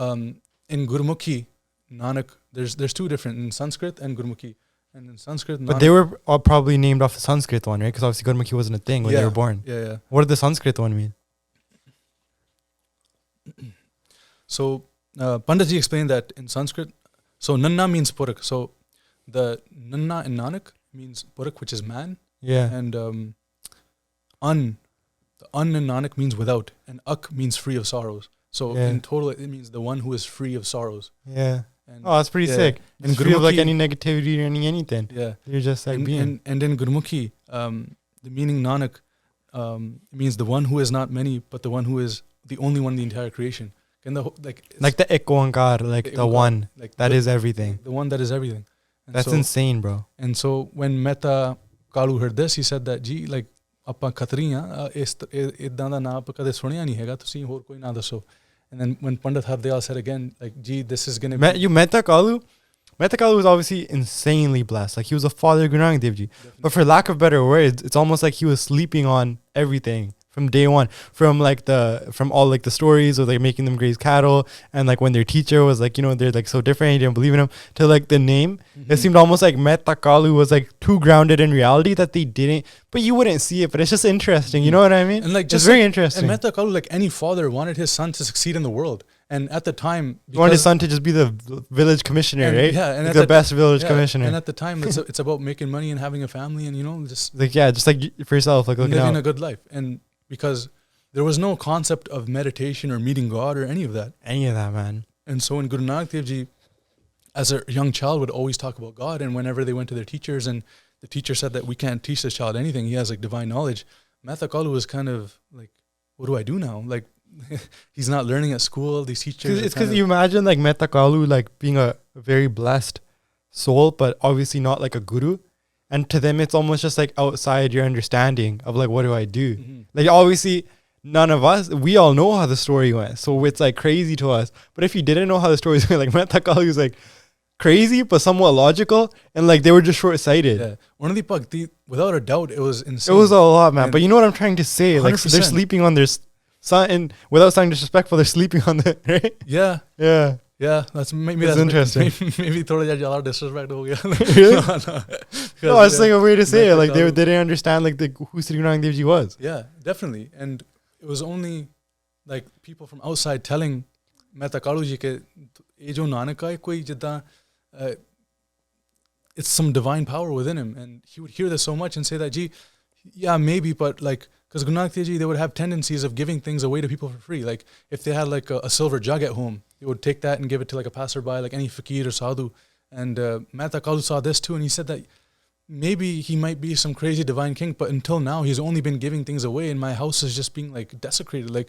in Gurmukhi, Nanak, there's two different, in Sanskrit and Gurmukhi. And in Sanskrit, Nanak, but they were all probably named off the Sanskrit one, right? Because obviously Gurmukhi wasn't a thing when they were born. Yeah. What did the Sanskrit one mean? So Panditji explained that in Sanskrit, so Nanna means Purak. So the Nanna in Nanak means Purak, which is man. Yeah. And the Un in Nanak means without, and Ak means free of sorrows. So in total, it means the one who is free of sorrows. Yeah. And that's pretty sick. And free of like any negativity or anything. Yeah. You're just like being. And in Gurmukhi, the meaning Nanak means the one who is not many, but the one who is the only one in the entire creation. And like the Ekonkar, like the one like that is everything. The one that is everything. And that's insane, bro. And so when Mehta Kalu heard this, he said that, "Ji, like, ਆਪਾਂ ਖਤਰੀ ਆ ਇਦਾਂ ਦਾ ਨਾਂ ਆਪਾਂ ਕਦੇ ਸੁਣਿਆ ਨਹੀਂ ਹੈਗਾ ਤੁਸੀਂ ਹੋਰ ਕੋਈ ਨਾਂ ਦੱਸੋ." And then when Pandit Hardayal said again, like, "Gee, this is going to be..." Mehta Kalu was obviously insanely blessed. Like, he was a father of Guru Nanak Dev Ji. Definitely. But for lack of better words, it's almost like he was sleeping on everything from day one. From all like the stories of like making them graze cattle, and like when their teacher was like, they're like so different, he didn't believe in him, to like the name. Mm-hmm. It seemed almost like Mehta Kalu was like too grounded in reality that they didn't, but you wouldn't see it, but it's just interesting. You know what I mean? And like, just very interesting. And Mehta Kalu, like any father, wanted his son to succeed in the world. And at the time, he wanted his son to just be the village commissioner, right? Yeah, and like the best village commissioner. And at the time, it's about making money and having a family, and just like just like for yourself, like living a good life. And because there was no concept of meditation or meeting God or any of that. Man. And so when Guru Nanak Dev Ji, as a young child, would always talk about God, and whenever they went to their teachers and the teacher said that we can't teach this child anything, he has like divine knowledge, Mehta Kalu was kind of like, what do I do now? Like, he's not learning at school. These teachers. It's because you imagine like Mehta Kalu like being a very blessed soul, but obviously not like a guru. And to them, it's almost just like outside your understanding of like, what do I do? Mm-hmm. Like obviously, none of us, we all know how the story went, so it's like crazy to us. But if you didn't know how the story went, like Mehta Kalu was like crazy but somewhat logical, and like they were just short-sighted. Yeah, one of the bhakti, without a doubt, it was insane. It was a lot, man. And but you know what I'm trying to say? 100%. Like they're sleeping on their son, and without sounding disrespectful, they're sleeping on the right. Yeah. That's interesting. Maybe thoda jada disrespect ho gaya. Really? No, it's like a way to say it. Like they didn't understand like who Sri Guru Nanak Dev Ji was. Yeah, definitely. And it was only like people from outside telling Mehta Kalu ji ke ye jo Nanak hai koi jidda it's some divine power within him, and he would hear this so much and say that, "Gee, yeah, maybe, but like." Because Guru Nanak Dev Ji, they would have tendencies of giving things away to people for free. Like if they had like a silver jug at home, they would take that and give it to like a passerby, like any fakir or sadhu. And Mehta Kalu saw this too, and he said that maybe he might be some crazy divine king, but until now he's only been giving things away, and my house is just being like desecrated. Like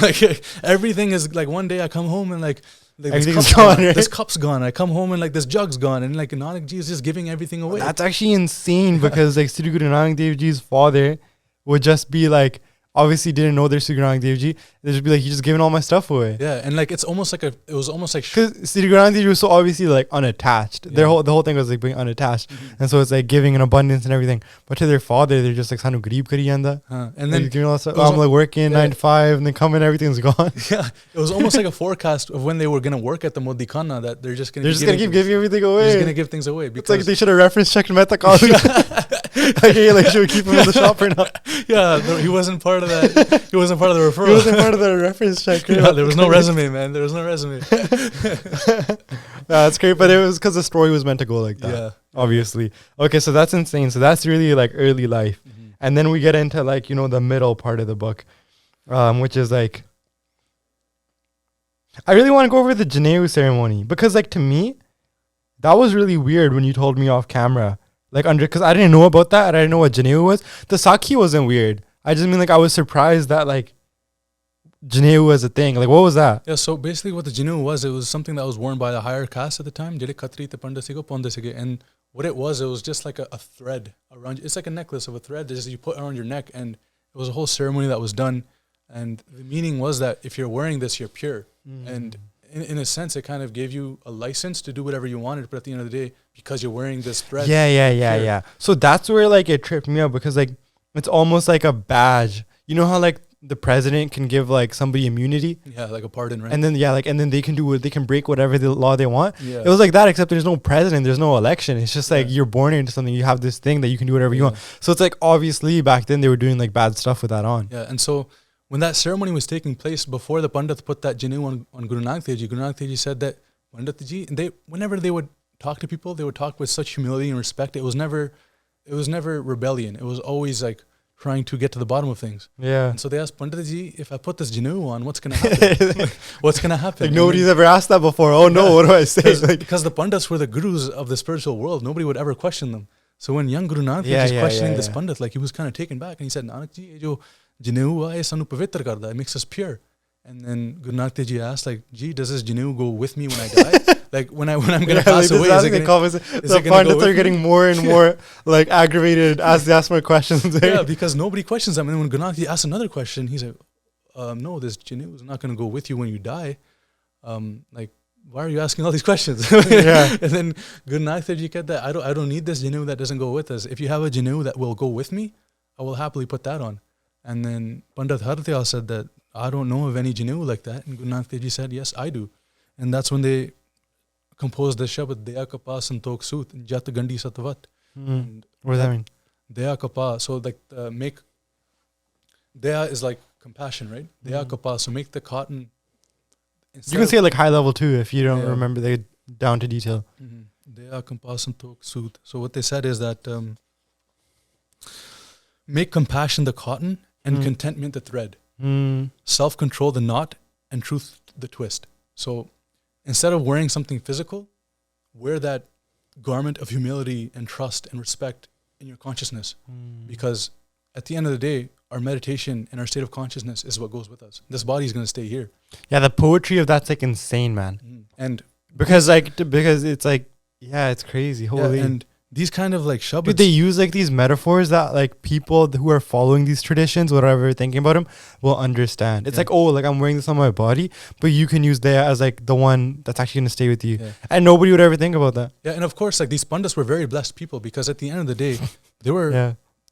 like everything is like, one day I come home and like everything's gone. Right? This cup's gone. I come home and like this jug's gone, and like Nanak Ji is just giving everything away. That's actually insane because like Sri Guru Nanak Dev Ji's father would just be like obviously didn't know there's Guru Nanak Dev Ji, they'd just be like, you're just giving all my stuff away. Yeah, and like it was almost like Because Guru Nanak Dev Ji was so obviously like unattached. Yeah. The whole thing was like being unattached, and so it's like giving in abundance and everything. But to their father, they're just like sanu gareeb kari janda. and then Like, giving all that stuff. I'm like working 9 to 5, and then coming, everything's gone. yeah, it was almost like a forecast of when they were gonna work at the Modikana, that they're just gonna keep giving everything away. They're just gonna give things away. It's like they should have reference checked Mehta College. Like, hey, like, should we keep him in the shop or not? Yeah, he wasn't part of that. He wasn't part of the referral. He wasn't part of the reference check. Yeah, there was no resume, man. There was no resume. That's great, but it was because the story was meant to go like that. Yeah, obviously. Okay, so that's insane. So that's really like early life, and then we get into like, you know, the middle part of the book, which is like, I really want to go over the Janu ceremony, because like to me, that was really weird when you told me off camera. Like because I didn't know about that, and I didn't know what Janu was. The Sakhi wasn't weird. I just mean like I was surprised that like Janu was a thing. Like, what was that? Yeah, so basically what the Janu was, it was something that was worn by the higher caste at the time. And what it was just like a thread around you. It's like a necklace of a thread that you put around your neck, and it was a whole ceremony that was done. And the meaning was that if you're wearing this, you're pure. And in a sense, it kind of gave you a license to do whatever you wanted, but at the end of the day, because you're wearing this thread. Yeah. So that's where like it tripped me out, because like it's almost like a badge. You know how like the president can give like somebody immunity? Yeah, like a pardon, right? And then they can break whatever the law they want. Yeah. It was like that, except there's no president, there's no election. It's just like you're born into something. You have this thing that you can do whatever you want. So it's like obviously back then they were doing like bad stuff with that on. Yeah, and so when that ceremony was taking place, before the Pandit put that Janu on Guru Nanak Dev Ji, Guru Nanak Dev Ji said that Pandit Ji, and whenever they would talk to people, they would talk with such humility and respect. It was never rebellion. It was always like trying to get to the bottom of things. Yeah. And so they asked Pandit Ji, if I put this Janu on, what's gonna happen? What's gonna happen? Like nobody's ever asked that before. Oh no, what do I say? Because the Pandits were the gurus of the spiritual world. Nobody would ever question them. So when young Guru Nanak was questioning this Pandit, like he was kind of taken back, and he said, Nanak Ji, jo Janu hai, sanu pavitra karda, it makes us pure. And then Guru Nanak Dev Ji asked, like, Ji, does this Janu go with me when I die? Like when I'm gonna pass away, the Pandits are getting more and more like aggravated as they ask more questions. Yeah, because nobody questions them. And then when Guru Nanak Dev Ji asks another question, he's like, no, this Janu is not gonna go with you when you die. Like, why are you asking all these questions? Yeah. And then Guru Nanak Dev Ji said that I don't need this Janu that doesn't go with us. If you have a Janu that will go with me, I will happily put that on. And then Pandit Hartyal said that I don't know of any Janu like that. And Guru Nanak Dev Ji said, yes, I do. And that's when they composed the Shabad, Daya Kapa Santok Sut, Jat Gandhi Satvat. What does that mean? Daya Kapa, so like Daya is like compassion, right? Daya Kapa, so make the cotton. You can say it like high level too if you don't remember the down to detail. Daya Kapa Santok Sut. So what they said is that make compassion the cotton and contentment the thread. Self-control the knot and truth the twist. So instead of wearing something physical, wear that garment of humility and trust and respect in your consciousness. Because at the end of the day, our meditation and our state of consciousness is what goes with us. This body is going to stay here. Yeah, the poetry of that's like insane, man. And because it's like, yeah, it's crazy. Holy. Yeah, and these kind of like shabads. Dude, they use like these metaphors that like people who are following these traditions, whatever, thinking about them, will understand. It's like, oh, like I'm wearing this on my body, but you can use that as like the one that's actually going to stay with you. Yeah. And nobody would ever think about that. Yeah, and of course, like these Pandits were very blessed people, because at the end of the day,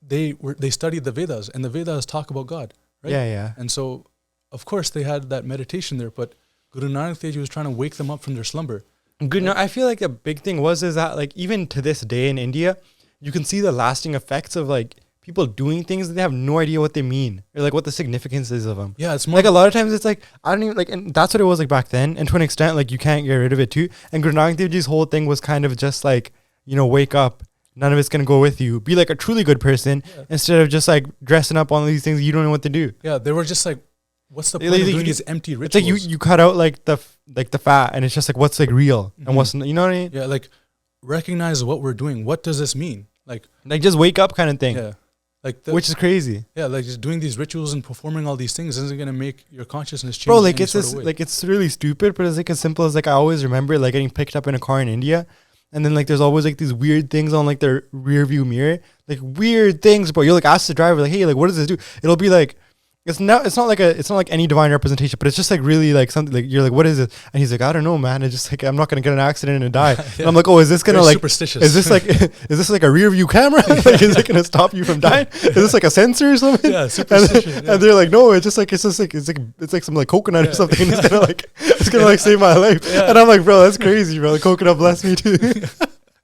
they studied the Vedas, and the Vedas talk about God, right? Yeah. And so, of course, they had that meditation there, but Guru Nanak Dev Ji was trying to wake them up from their slumber. Good. No, I feel like a big thing is that like even to this day in India, you can see the lasting effects of like people doing things that they have no idea what they mean or like what the significance is of them. Yeah, it's more like a lot of times it's like I don't even like, and that's what it was like back then. And to an extent, like you can't get rid of it too. And Guru Nanak Dev Ji's whole thing was kind of just like, you know, wake up. None of it's gonna go with you. Be like a truly good person instead of just like dressing up on these things you don't know what to do. Yeah, they were just like, what's the point of doing these empty rituals? It's like you cut out like the fat, and it's just like what's like real and what's, you know what I mean? Yeah, like recognize what we're doing. What does this mean? Like just wake up kind of thing. Yeah, like which is crazy. Yeah, like just doing these rituals and performing all these things isn't gonna make your consciousness change. Bro, like it's just like it's really stupid, but it's like as simple as like I always remember like getting picked up in a car in India. And then like there's always like these weird things on like their rear view mirror, like weird things. But you'll like ask the driver like, hey, like what does this do? It'll be like It's not like any divine representation, but it's just like really like something like you're like, what is it? And he's like, I don't know, man. It's just like I'm not gonna get in an accident and die. And I'm like, oh, is this gonna Very like superstitious. Is this like a rear view camera? Like, is it gonna stop you from dying? Is this like a sensor or something? Yeah, superstition. And they're like, no, it's like some like coconut or something. And it's gonna like save my life. Yeah. And I'm like, bro, that's crazy, bro. The coconut blessed me too.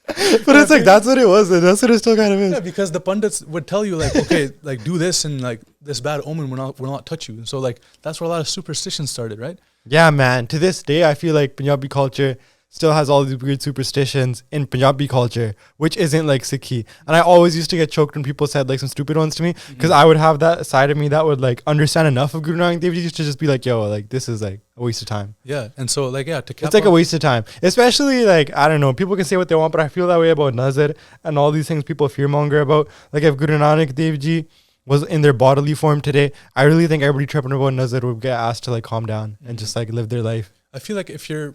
But it's like that's what it was, and that's what it still kind of is. Yeah, because the pundits would tell you like, okay, like do this and like this bad omen will not touch you. And so like that's where a lot of superstitions started, right? Yeah, man. To this day, I feel like Punjabi culture still has all these weird superstitions in Punjabi culture, which isn't like Sikhi. And I always used to get choked when people said like some stupid ones to me, because I would have that side of me that would like understand enough of Guru Nanak Dev Ji to just be like, yo, like this is like a waste of time. Yeah, and so like It's like a waste of time, especially like I don't know. People can say what they want, but I feel that way about Nazar and all these things people fearmonger about. Like if Guru Nanak Dev Ji was in their bodily form today, I really think everybody tripping about Nazar would get asked to like calm down and just like live their life. I feel like if you're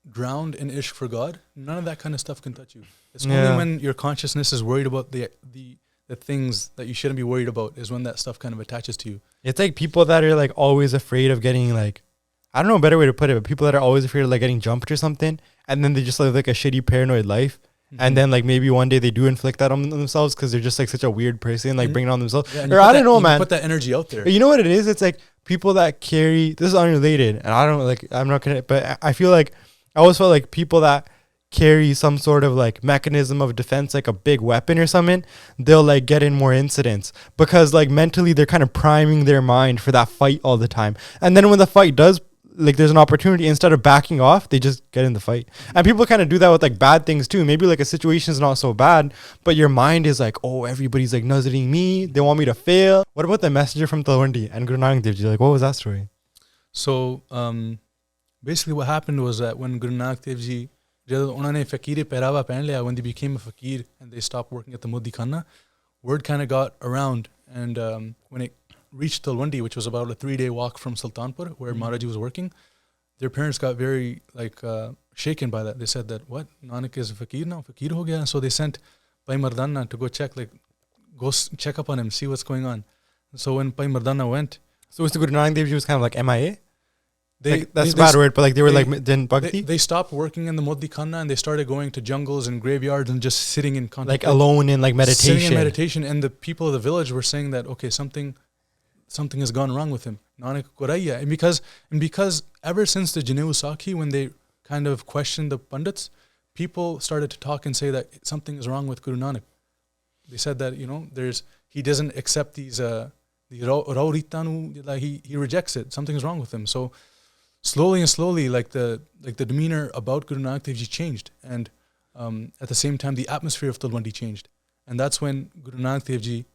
drowned in ishq for God, none of that kind of stuff can touch you. It's Yeah. only when your consciousness is worried about the things that you shouldn't be worried about is when that stuff kind of attaches to you. It's like people that are like always afraid of getting like, I don't know a better way to put it, but people that are always afraid of like getting jumped or something, and then they just live like a shitty paranoid life. And then like maybe one day they do inflict that on themselves because they're just like such a weird person, like bring it on themselves. Yeah, Or I don't know, you man. put that energy out there. You know what it is? It's like people that carry, this is unrelated, and I don't like, I'm not gonna, but I feel like, I always felt like people that carry some sort of like mechanism of defense, like a big weapon or something, they'll like get in more incidents because like mentally they're kind of priming their mind for that fight all the time. And then when the fight does, like there's an opportunity, instead of backing off, they just get in the fight. And people kind of do that with like bad things too. Maybe like a situation is not so bad, but your mind is like, oh, everybody's like nuzzling me. They want me to fail. What about the messenger from Talwandi and Guru Nanak Dev Ji? Like, what was that story? So basically what happened was that when Guru Nanak Dev Ji, when they became a fakir and they stopped working at the Modikana, word kind of got around. And when it reached Talwandi, which was about a 3-day walk from Sultanpur, where Maharaji was working, their parents got very like shaken by that. They said that, what? Nanak is a fakir now? Fakir ho gaya? And so they sent Pai Mardana to go check up on him, see what's going on. And so when Pai Mardana went... So was the Guru Nanak Dev Ji was kind of like MIA? That's a bad word, but like they were like then bhakti? They stopped working in the Modikana and they started going to jungles and graveyards and just sitting in contemplation. Like alone in like meditation. Sitting in meditation, and the people of the village were saying that, okay, something has gone wrong with him. Nanak Koraiya. And because ever since the Janu Sakhi, when they kind of questioned the pundits, people started to talk and say that something is wrong with Guru Nanak. They said that, you know, he doesn't accept these the Rauritanu, like he rejects it. Something's wrong with him. So slowly, like the demeanor about Guru Nanak Dev Ji changed, and at the same time, the atmosphere of Talwandi changed, and that's when Guru Nanak Dev Ji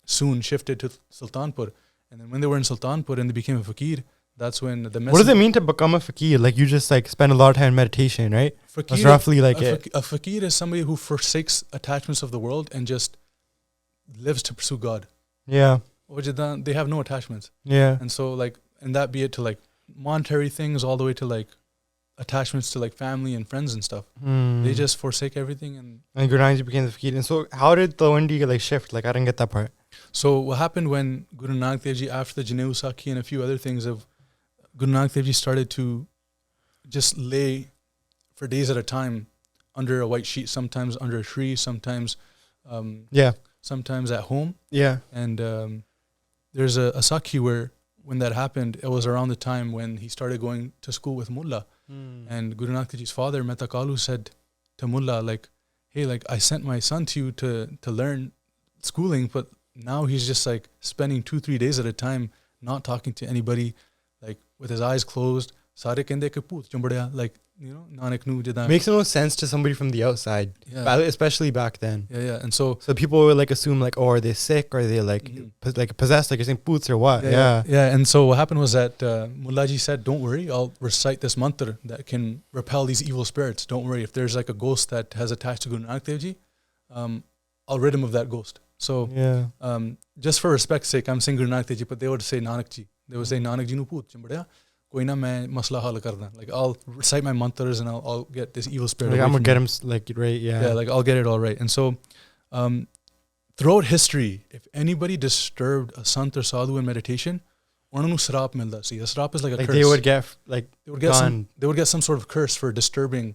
soon shifted to Sultanpur, and then when they were in Sultanpur and they became a fakir, that's when the message. What does it mean to become a fakir? Like you just like spend a lot of time in meditation, right? Fakir, that's roughly like it. A fakir is somebody who forsakes attachments of the world and just lives to pursue God. Yeah. They have no attachments. Yeah. And so like, and that be it to like monetary things all the way to like attachments to like family and friends and stuff. They just forsake everything. And Guru Nanak Ji became the fakir. And so how did Talwandi like shift? Like I didn't get that part. So what happened when Guru Nanak Dev Ji, after the Janu Sakhi and a few other things, Guru Nanak Dev Ji started to just lay for days at a time under a white sheet, sometimes under a tree, sometimes sometimes at home. Yeah. And there's a Sakhi where when that happened, it was around the time when he started going to school with Moolah. And Guru Nanak Dev Ji's father, Mehta Kalu, said to Moolah, like, hey, like I sent my son to you to learn schooling, but now he's just like spending 2-3 days at a time not talking to anybody, like with his eyes closed. Like, you know, Nanak nu jada. Makes no sense to somebody from the outside, especially back then. Yeah. And so people would like assume like, oh, are they sick? Or are they like like possessed? Like you're saying poots or what? Yeah. And so what happened was that Mullaji said, don't worry, I'll recite this mantra that can repel these evil spirits. Don't worry. If there's like a ghost that has attached to Guru Nanak Dev Ji, I'll rid him of that ghost. So just for respect's sake, I'm saying Guru Nanak Dev Ji, but they would say Nanak Ji. They would say Nanak Ji nu poot chambadya. Koi na main masla hal karna. Like I'll recite my mantras and I'll get this evil spirit. Like I'm gonna get him like right, yeah. Yeah, like I'll get it all right. And so throughout history, if anybody disturbed a sant or sadhu in meditation, ਉਹਨਾਂ ਨੂੰ ਸਰਾਪ ਮਿਲਦਾ ਸੀ. A srap is like a curse. They would get they would get some sort of curse for disturbing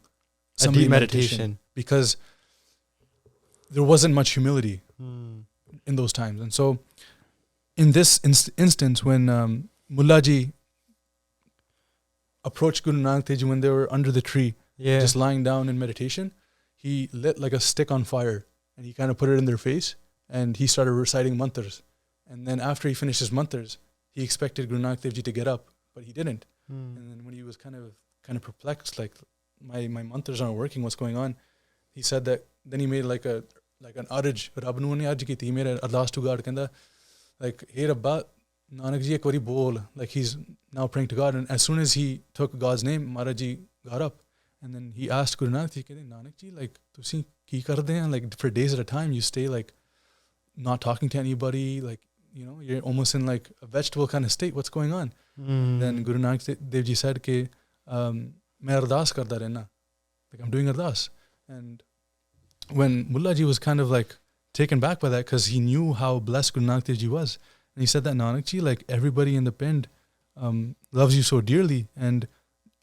somebody meditation because there wasn't much humility in those times. And so in this instance, when Moolah ji approached Guru Nanak Dev Ji when they were under the tree, just lying down in meditation, he lit like a stick on fire and he kind of put it in their face and he started reciting mantras. And then after he finished his mantras, he expected Guru Nanak Dev Ji to get up, but he didn't. And then when he was kind of perplexed, like my mantras aren't working, what's going on? He said that then he made like an araj, Rab nu ne araj kiti, he made an ardas to God, kenda like, hey Rabba, Nanak ji ek wari bol, like he's now praying to God. And as soon as he took God's name, Maharaj ji got up and then he asked Guru Nanak ji, Nanak ji, like tusi ki karde hain, like for days at a time you stay like not talking to anybody, like you know, you're almost in like a vegetable kind of state. What's going on? Then Guru Nanak Dev Ji said ke main ardas karda rehna, like I'm doing ardas. And when Moolah ji was kind of like taken back by that because he knew how blessed Guru Nanak Dev Ji was, and he said that Nanak ji, like everybody in the pind loves you so dearly, and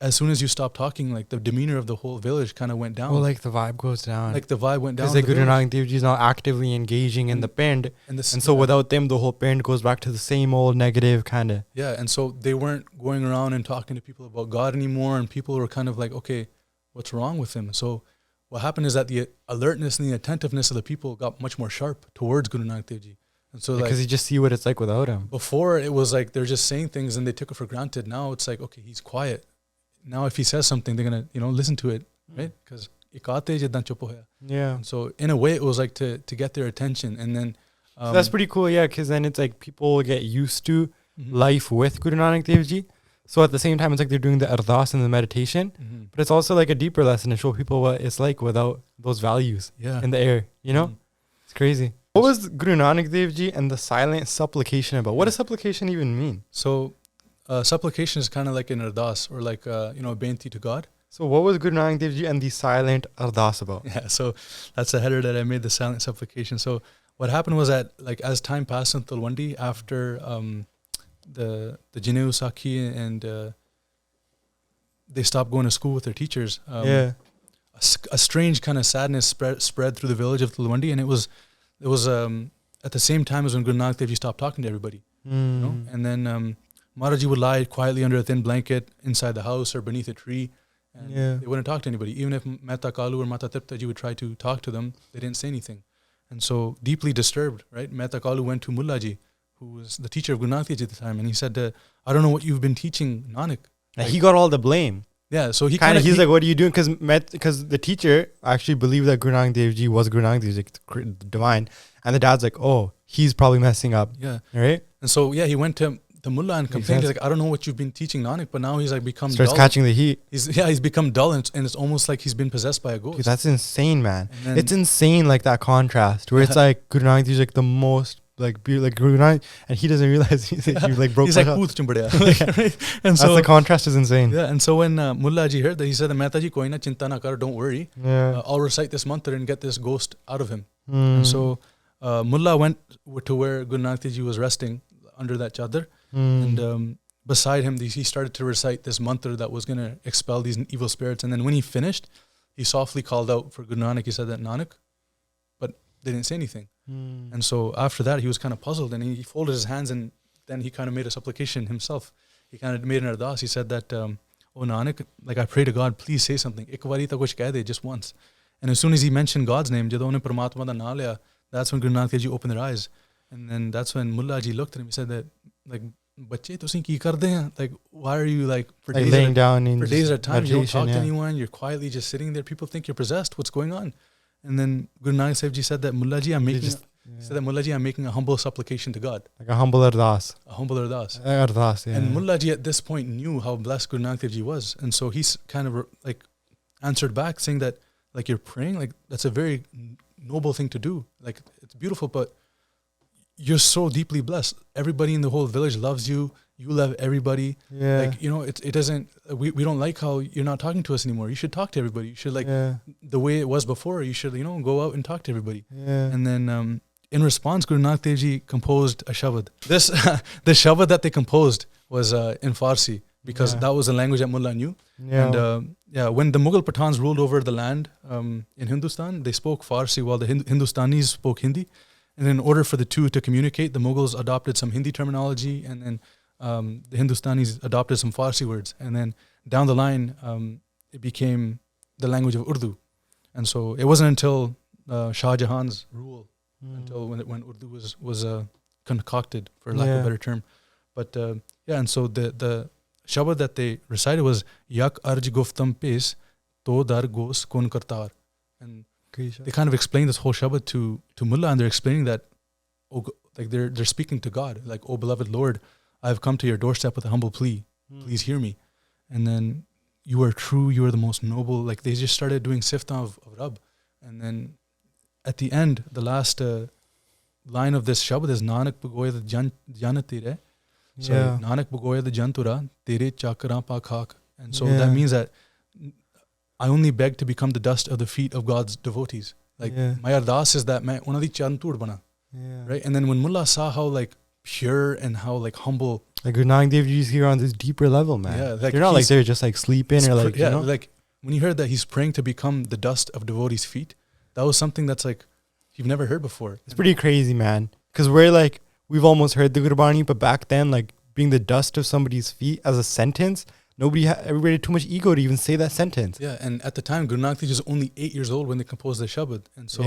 as soon as you stop talking, like the demeanor of the whole village kind of went down. Well, like the vibe goes down. Like the vibe went down. Because like Guru Nanak Dev Ji is not actively engaging in the pind. And so without them, the whole pind goes back to the same old negative kind of. Yeah, and so they weren't going around and talking to people about God anymore. And people were kind of like, okay, what's wrong with him? So what happened is that the alertness and the attentiveness of the people got much more sharp towards Guru Nanak Dev Ji. And so because you just see what it's like without him. Before, it was like they're just saying things and they took it for granted. Now it's like, okay, he's quiet. Now if he says something, they're going to, listen to it, right? Because yeah. So in a way, it was like to get their attention. And then so that's pretty cool, yeah, because then it's like people will get used to life with Guru Nanak Dev Ji. So at the same time, it's like they're doing the ardas and the meditation, but it's also like a deeper lesson to show people what it's like without those values in the air, It's crazy. What was Guru Nanak Dev Ji and the silent supplication about? What does supplication even mean? So supplication is kind of like an ardas or like, a beinti to God. So what was Guru Nanak Dev Ji and the silent ardas about? Yeah, so that's the header that I made, the silent supplication. So what happened was that, like, as time passed in Tulwandi, after the Janu, Sakhi, and they stopped going to school with their teachers, a strange kind of sadness spread through the village of Tulwandi, and it was at the same time as when Guru Nanak Dev Ji stopped talking to everybody. And then Maharaj ji would lie quietly under a thin blanket inside the house or beneath a tree, and they wouldn't talk to anybody. Even if Mehta Kalu or Mata Tripta ji would try to talk to them, they didn't say anything. And so, deeply disturbed, right? Mehta Kalu went to Moolah ji, who was the teacher of Guru Nanak Dev Ji at the time, and he said, I don't know what you've been teaching Nanak. Like, he got all the blame. Yeah, so he's like, what are you doing? Because the teacher actually believed that Guru Nanak Dev Ji was Guru Nanak Dev Ji, like, divine, and the dad's like, oh, he's probably messing up. Yeah, right. And so he went to the mullah and complained. He's like, I don't know what you've been teaching Nanak, but now he's like become starts dull. Catching the heat. He's become dull, and it's almost like he's been possessed by a ghost. Dude, that's insane, man. It's insane, like that contrast where it's like Guru Nanak is like the most like Guru Nanak, and he doesn't realize he's like broke. He's like right? And so the contrast is insane. Yeah, and so when Mullah ji heard that, he said, "Mehta ji, koi na chinta na kar, don't worry. I'll recite this mantra and get this ghost out of him." And so Mullah went to where Guru Nanak Dev Ji was resting under that chadar. And beside him, he started to recite this mantra that was going to expel these evil spirits. And then when he finished, he softly called out for Guru Nanak. He said that, Nanak, but they didn't say anything. And so after that, he was kind of puzzled, and he folded his hands, and then he kind of made a supplication himself. He kind of made an ardas. He said that, oh Nanak, like, I pray to God, please say something. Ek wari ta kuch keh de, just once. And as soon as he mentioned God's name, jadon unhe Paramatma da naam liya, that's when Guru Nanak Dev Ji opened their eyes. And then that's when Mullah ji looked at him. He said that, like, bache tusi ki karde hain? Like, why are you like for like days laying down in for days at a time? You don't talk to yeah. anyone. You're quietly just sitting there. People think you're possessed. What's going on? And then Guru Nanak Dev Ji said that, Mullah ji, I'm making a humble supplication to God. Like a humble ardas. A humble ardas. Ardas, yeah. And Mullah ji at this point knew how blessed Guru Nanak Dev Ji was, and so he's kind of like answered back saying that, like, you're praying, like, that's a very noble thing to do. Like, it's beautiful, but you're so deeply blessed. Everybody in the whole village loves you. You love everybody. Yeah. Like, it doesn't, we don't like how you're not talking to us anymore. You should talk to everybody. You should, like, the way it was before, you should, go out and talk to everybody. Yeah. And then in response, Guru Nanak Dev Ji composed a shabad. The shabad that they composed was in Farsi, because that was a language that Mullah knew. Yeah. And when the Mughal Pathans ruled over the land in Hindustan, they spoke Farsi while the Hindustanis spoke Hindi. And in order for the two to communicate, the Mughals adopted some Hindi terminology, and then the Hindustanis adopted some Farsi words. And then down the line, it became the language of Urdu. And so it wasn't until Shah Jahan's rule, until when Urdu was concocted, for lack of a better term. But and so the shabad that they recited was Yak Arj Guftam Pes To Dar Gos Kun Kartar. And they kind of explained this whole shabad to Mullah, and they're explaining that, like they're speaking to God, like, "Oh beloved Lord, I have come to your doorstep with a humble plea. Please hear me." And then, "You are true, you are the most noble." Like they just started doing siftah of Rabb. And then at the end, the last line of this shabad is Nanak Bagoya the Jan Tere. So Nanak Bagoya the Jantura Tere Chakra Pa Khak. And so that means that I only beg to become the dust of the feet of God's devotees. Like my ardas is that main unadi charan tood bana. Right? And then when Mullah saw how like pure and how like humble, like Guru Nanak Dev Ji is here on this deeper level, man. Yeah, like they're not like they're just like sleeping or like, you know? Like when you heard that he's praying to become the dust of devotees' feet, that was something that's like you've never heard before. It's pretty crazy, man. Because we're like, we've almost heard the Gurbani, but back then, like being the dust of somebody's feet as a sentence, everybody had too much ego to even say that sentence. Yeah, and at the time, Guru Nanak Dev Ji was only 8 years old when they composed the shabad. And so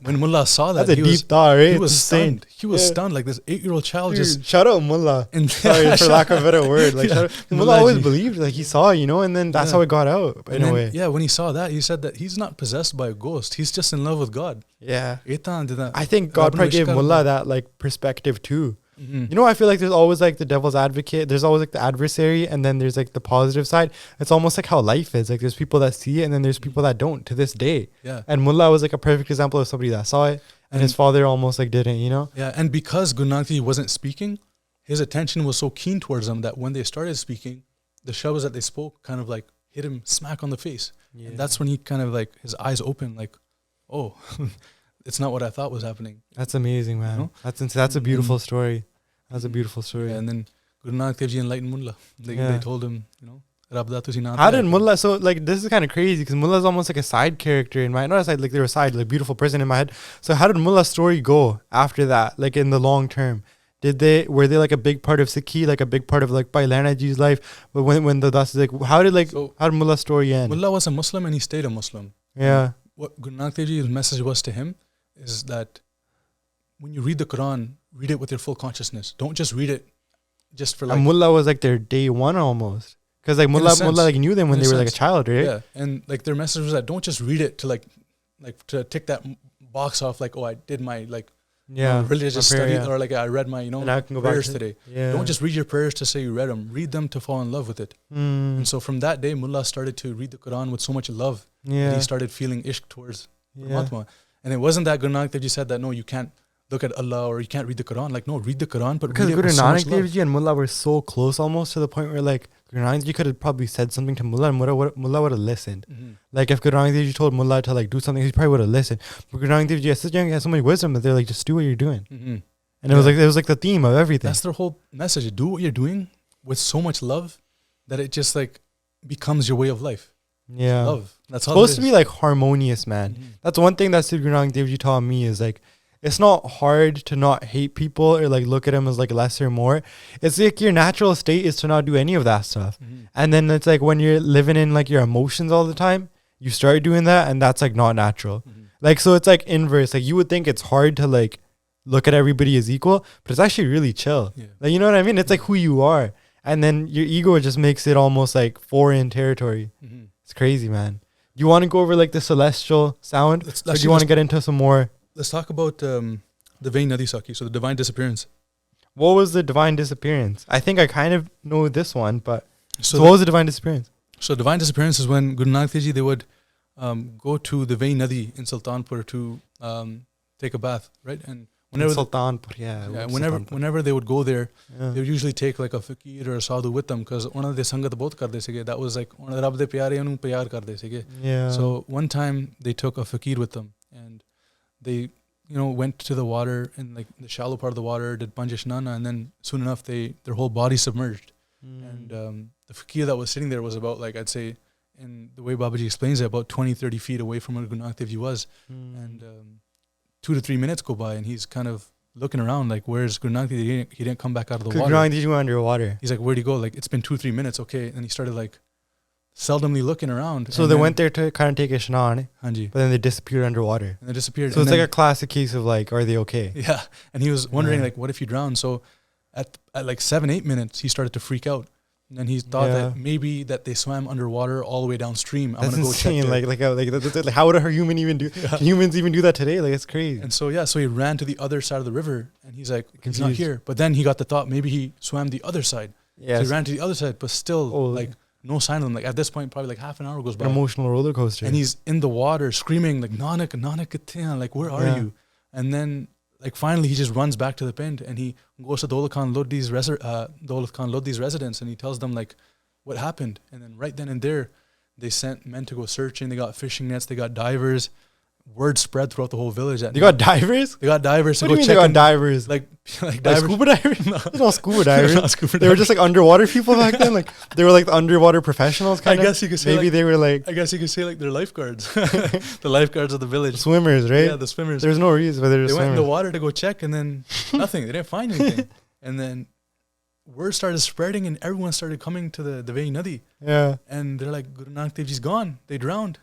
when Mullah saw that, that's a deep thought, right? He was stunned. He was stunned, like this 8-year-old child. Dude, just shout out Mullah. Sorry, for lack of a better word. Like Mullah always believed, like he saw, you know, and then that's how it got out in a way. Yeah, when he saw that, he said that he's not possessed by a ghost. He's just in love with God. Yeah. I think God probably gave Mullah that like perspective too. Mm-hmm. You know, I feel like there's always like the devil's advocate. There's always like the adversary, and then there's like the positive side. It's almost like how life is. Like there's people that see it, and then there's people that don't to this day. Yeah. And Mullah was like a perfect example of somebody that saw it, and his father almost like didn't, you know? Yeah. And because Guru Nanak Dev Ji wasn't speaking, his attention was so keen towards them that when they started speaking, the shabas that they spoke kind of like hit him smack on the face. Yeah. And that's when he kind of like, his eyes opened like, oh, it's not what I thought was happening. That's amazing, man. You know? That's a beautiful story. That's a beautiful story. Yeah, and then Guru Nanak Dev Ji enlightened Mullah. They told him, you know, how did Mullah, so like this is kind of crazy because Mullah is almost like a side character in my, not a side, like they're a side, like beautiful person in my head. So how did Mullah's story go after that, like in the long term? Were they like a big part of Sikhi, like a big part of like Bailana Ji's life? But when the das is like, how did Mullah's story end? Mullah was a Muslim and he stayed a Muslim. Yeah. And what Guru Nanak Dev Ji's message was to him is that when you read the Quran, read it with your full consciousness. Don't just read it just for like... And Mullah was like their day one almost. Because like Mullah like knew them when they were like a child, right? Yeah. And like their message was that don't just read it to like to tick that box off like, oh, I did my like religious study or like I read my, you know, prayers today. Yeah. Don't just read your prayers to say you read them. Read them to fall in love with it. And so from that day, Mullah started to read the Quran with so much love that he started feeling ishq towards Paramatma. And it wasn't that Guru Nanak Dev Ji said that, no, you can't look at Allah or you can't read the Quran. Like, no, read the Quran, but because read it Guru with so much Nanak Dev Ji and Mullah were so close almost to the point where like Guru Nanak Dev Ji could have probably said something to Mullah and Mullah would have listened. Mm-hmm. Like if Guru Nanak Dev Ji told Mullah to like do something, he probably would have listened. But Guru Nanak Dev Ji has so much wisdom that they're like, just do what you're doing. Mm-hmm. And it was like the theme of everything. That's their whole message. Do what you're doing with so much love that it just like becomes your way of life. Yeah. Love. That's all supposed to be like harmonious, man. Mm-hmm. That's one thing that Guru Nanak Dev Ji taught me is like, it's not hard to not hate people or like look at them as like less or more. It's like your natural state is to not do any of that stuff. Mm-hmm. And then it's like when you're living in like your emotions all the time, you start doing that and that's like not natural. Mm-hmm. Like, so it's like inverse. Like you would think it's hard to like look at everybody as equal, but it's actually really chill. Yeah. Like, you know what I mean? It's like who you are. And then your ego just makes it almost like foreign territory. Mm-hmm. It's crazy, man. Do you want to go over like the celestial sound? Or do you want to get into some more? Let's talk about the Vain Nadi Saki, so the divine disappearance. What was the divine disappearance? I think I kind of know this one, but so what was the divine disappearance? So divine disappearance is when Guru Nanak Dev Ji, they would go to the Vain Nadi in Sultanpur to take a bath, right? And whenever whenever they would go there, they would usually take like a fakir or a sadhu with them because one de sangat bahut karde sige. That was like one of the Rab de pyare anu pyar karde sige. Yeah. So one time they took a fakir with them and they went to the water and like the shallow part of the water, did Panj Ishnana, and then soon enough their whole body submerged. And the fakir that was sitting there was about, like, I'd say, in the way Babaji explains it, about 20, 30 feet away from where Guru Nanak Dev Ji was. And 2 to 3 minutes go by and he's kind of looking around like, where's Guru Nanak Dev Ji? He didn't come back out of the water. Guru Nanak Dev Ji went underwater. He's like, where'd he go? Like, it's been 2, 3 minutes, okay. And he started like seldomly looking around. So they went there to kind of take a shnan, Hanji. but then they disappeared underwater. And they disappeared. So it's like a classic case of like, are they okay? Yeah. And he was wondering like, what if you drown? So at like 7, 8 minutes, he started to freak out. And he thought that maybe that they swam underwater all the way downstream. That's insane. How would a human even do? Yeah. Can humans even do that today? Like, it's crazy. And so so he ran to the other side of the river, and he's like, he's not here. But then he got the thought, maybe he swam the other side. Yeah. So he ran to the other side, but still like no sign of him. Like at this point, probably like half an hour goes by. An emotional roller coaster. And he's in the water screaming like, Nanak, Nanak Katyan, like, where are you? And then like finally he just runs back to the tent and he goes to Daulat Khan Lodi's residence and he tells them like what happened. And then right then and there, they sent men to go searching. They got fishing nets. They got divers. Word spread throughout the whole village. They got divers? They got divers to go check. They got divers? Like divers? Scuba divers? No. They're not scuba divers. Not scuba they were just like underwater people back then. Like they were like the underwater professionals kind of. I guess you could say maybe like, they were like. I guess you could say like they're lifeguards. The lifeguards of the village. Swimmers, right? Yeah, the swimmers. There's no reason why they're They went in the water to go check and then nothing. They didn't find anything. And then word started spreading and everyone started coming to the Vehi Nadi. Yeah. And they're like, Guru Nanak Dev Ji's gone. They drowned.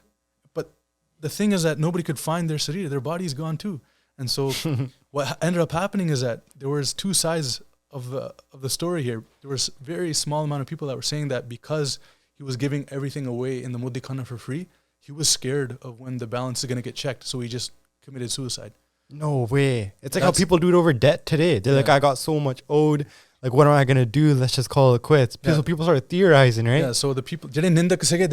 But the thing is that nobody could find their sarira. Their body is gone too. And so what ended up happening is that there was 2 sides of the story here. There was a very small amount of people that were saying that because he was giving everything away in the Modikana for free, he was scared of when the balance is going to get checked. So he just committed suicide. No way. It's like how people do it over debt today. They're like, I got so much owed. Like, what am I going to do? Let's just call it quits. So people started theorizing, right? Yeah, so the people, they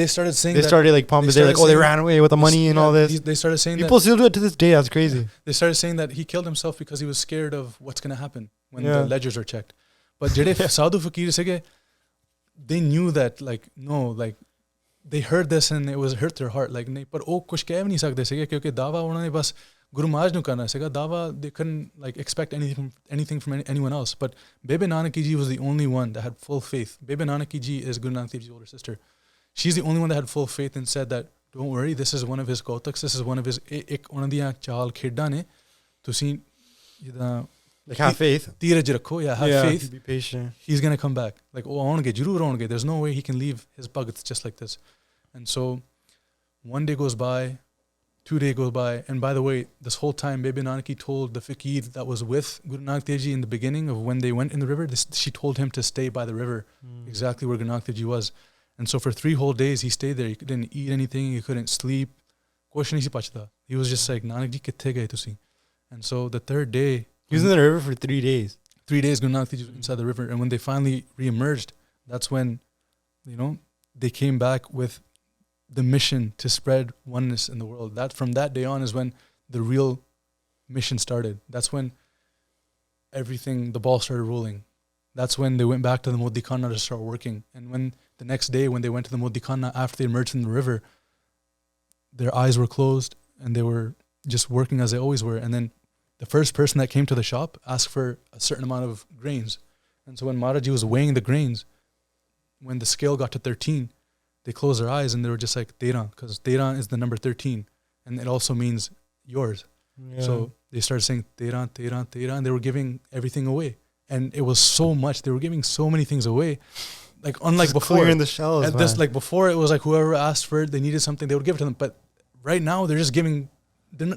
started saying they started like pumping. They're like, oh, they ran away with the money and all this. They started saying people still do it to this day. That's crazy. Yeah, they started saying that he killed himself because he was scared of what's going to happen when the ledgers are checked. But sadhu fakir sige, they knew that, like, no, like, they heard this and it was hurt their heart. Like, but oh, kuch keh bhi nahi sakte sige, kyunki dawa unhone bas Guru Maharaj nu karna sige. Dawa, they couldn't like expect anything from anyone else. But Bebe Nanaki Ji was the only one that had full faith. Bebe Nanaki Ji is Guru Nanak Dev Ji's older sister. She's the only one that had full faith and said that, don't worry, this is one of his kautaks. This is one of his one diyan chal khedda ne. Tusi like have faith. Dheeraj rakho, have faith. Be patient. He's gonna come back. Like, oh, aunge, jarur aunge. There's no way he can leave his bhagats just like this. And so, one day goes by, 2 days goes by, and by the way, this whole time, Bebe Nanaki told the fakir that was with Guru Nanak Dev Ji in the beginning of when they went in the river, she told him to stay by the river, exactly where Guru Nanak Dev Ji was. And so for 3 whole days, he stayed there. He didn't eat anything. He couldn't sleep. He was just like, Nanak Ji, kithe gaye tusi? And so the 3rd day, he was in the river for 3 days. 3 days, Guru Nanak Dev Ji was inside the river. And when they finally re-emerged, that's when, they came back with the mission to spread oneness in the world. That from that day on is when the real mission started. That's when the ball started rolling. That's when they went back to the Modikana to start working. And when the next day, when they went to the Modikana after they emerged from the river, their eyes were closed and they were just working as they always were. And then the first person that came to the shop asked for a certain amount of grains. And so when Maharaji was weighing the grains, when the scale got to 13, they closed their eyes and they were just like, Teran, because Teran is the number 13. And it also means yours. Yeah. So they started saying, Teran, Teran, Teran. They were giving everything away. And it was so much. They were giving so many things away. Like, unlike before. Clearing the shells, man. Like, before, it was like whoever asked for it, they needed something, they would give it to them. But right now, they're just giving,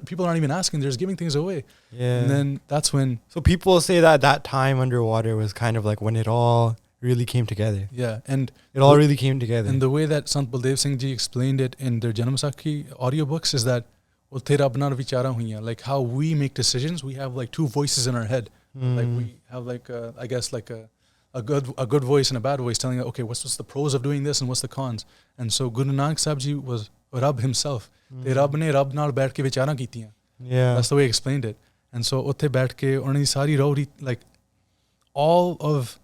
people aren't even asking, they're just giving things away. Yeah. And then that's when. So people say that time underwater was kind of like when it all really came together. Yeah. And it all really came together. And the way that Sant Baldev Singh Ji explained it in their Janam Sakhi audiobooks is that, like how we make decisions, we have like 2 voices in our head. Like we have like I guess like a good voice and a bad voice telling, okay, what's the pros of doing this and what's the cons. And so Guru Nanak Sahib Ji was Rab himself. Te Rab ne Rab naal baith ke vicharan kitiyan. Yeah, that's the way he explained it. And so utte baith ke unhone sari rauri, like all of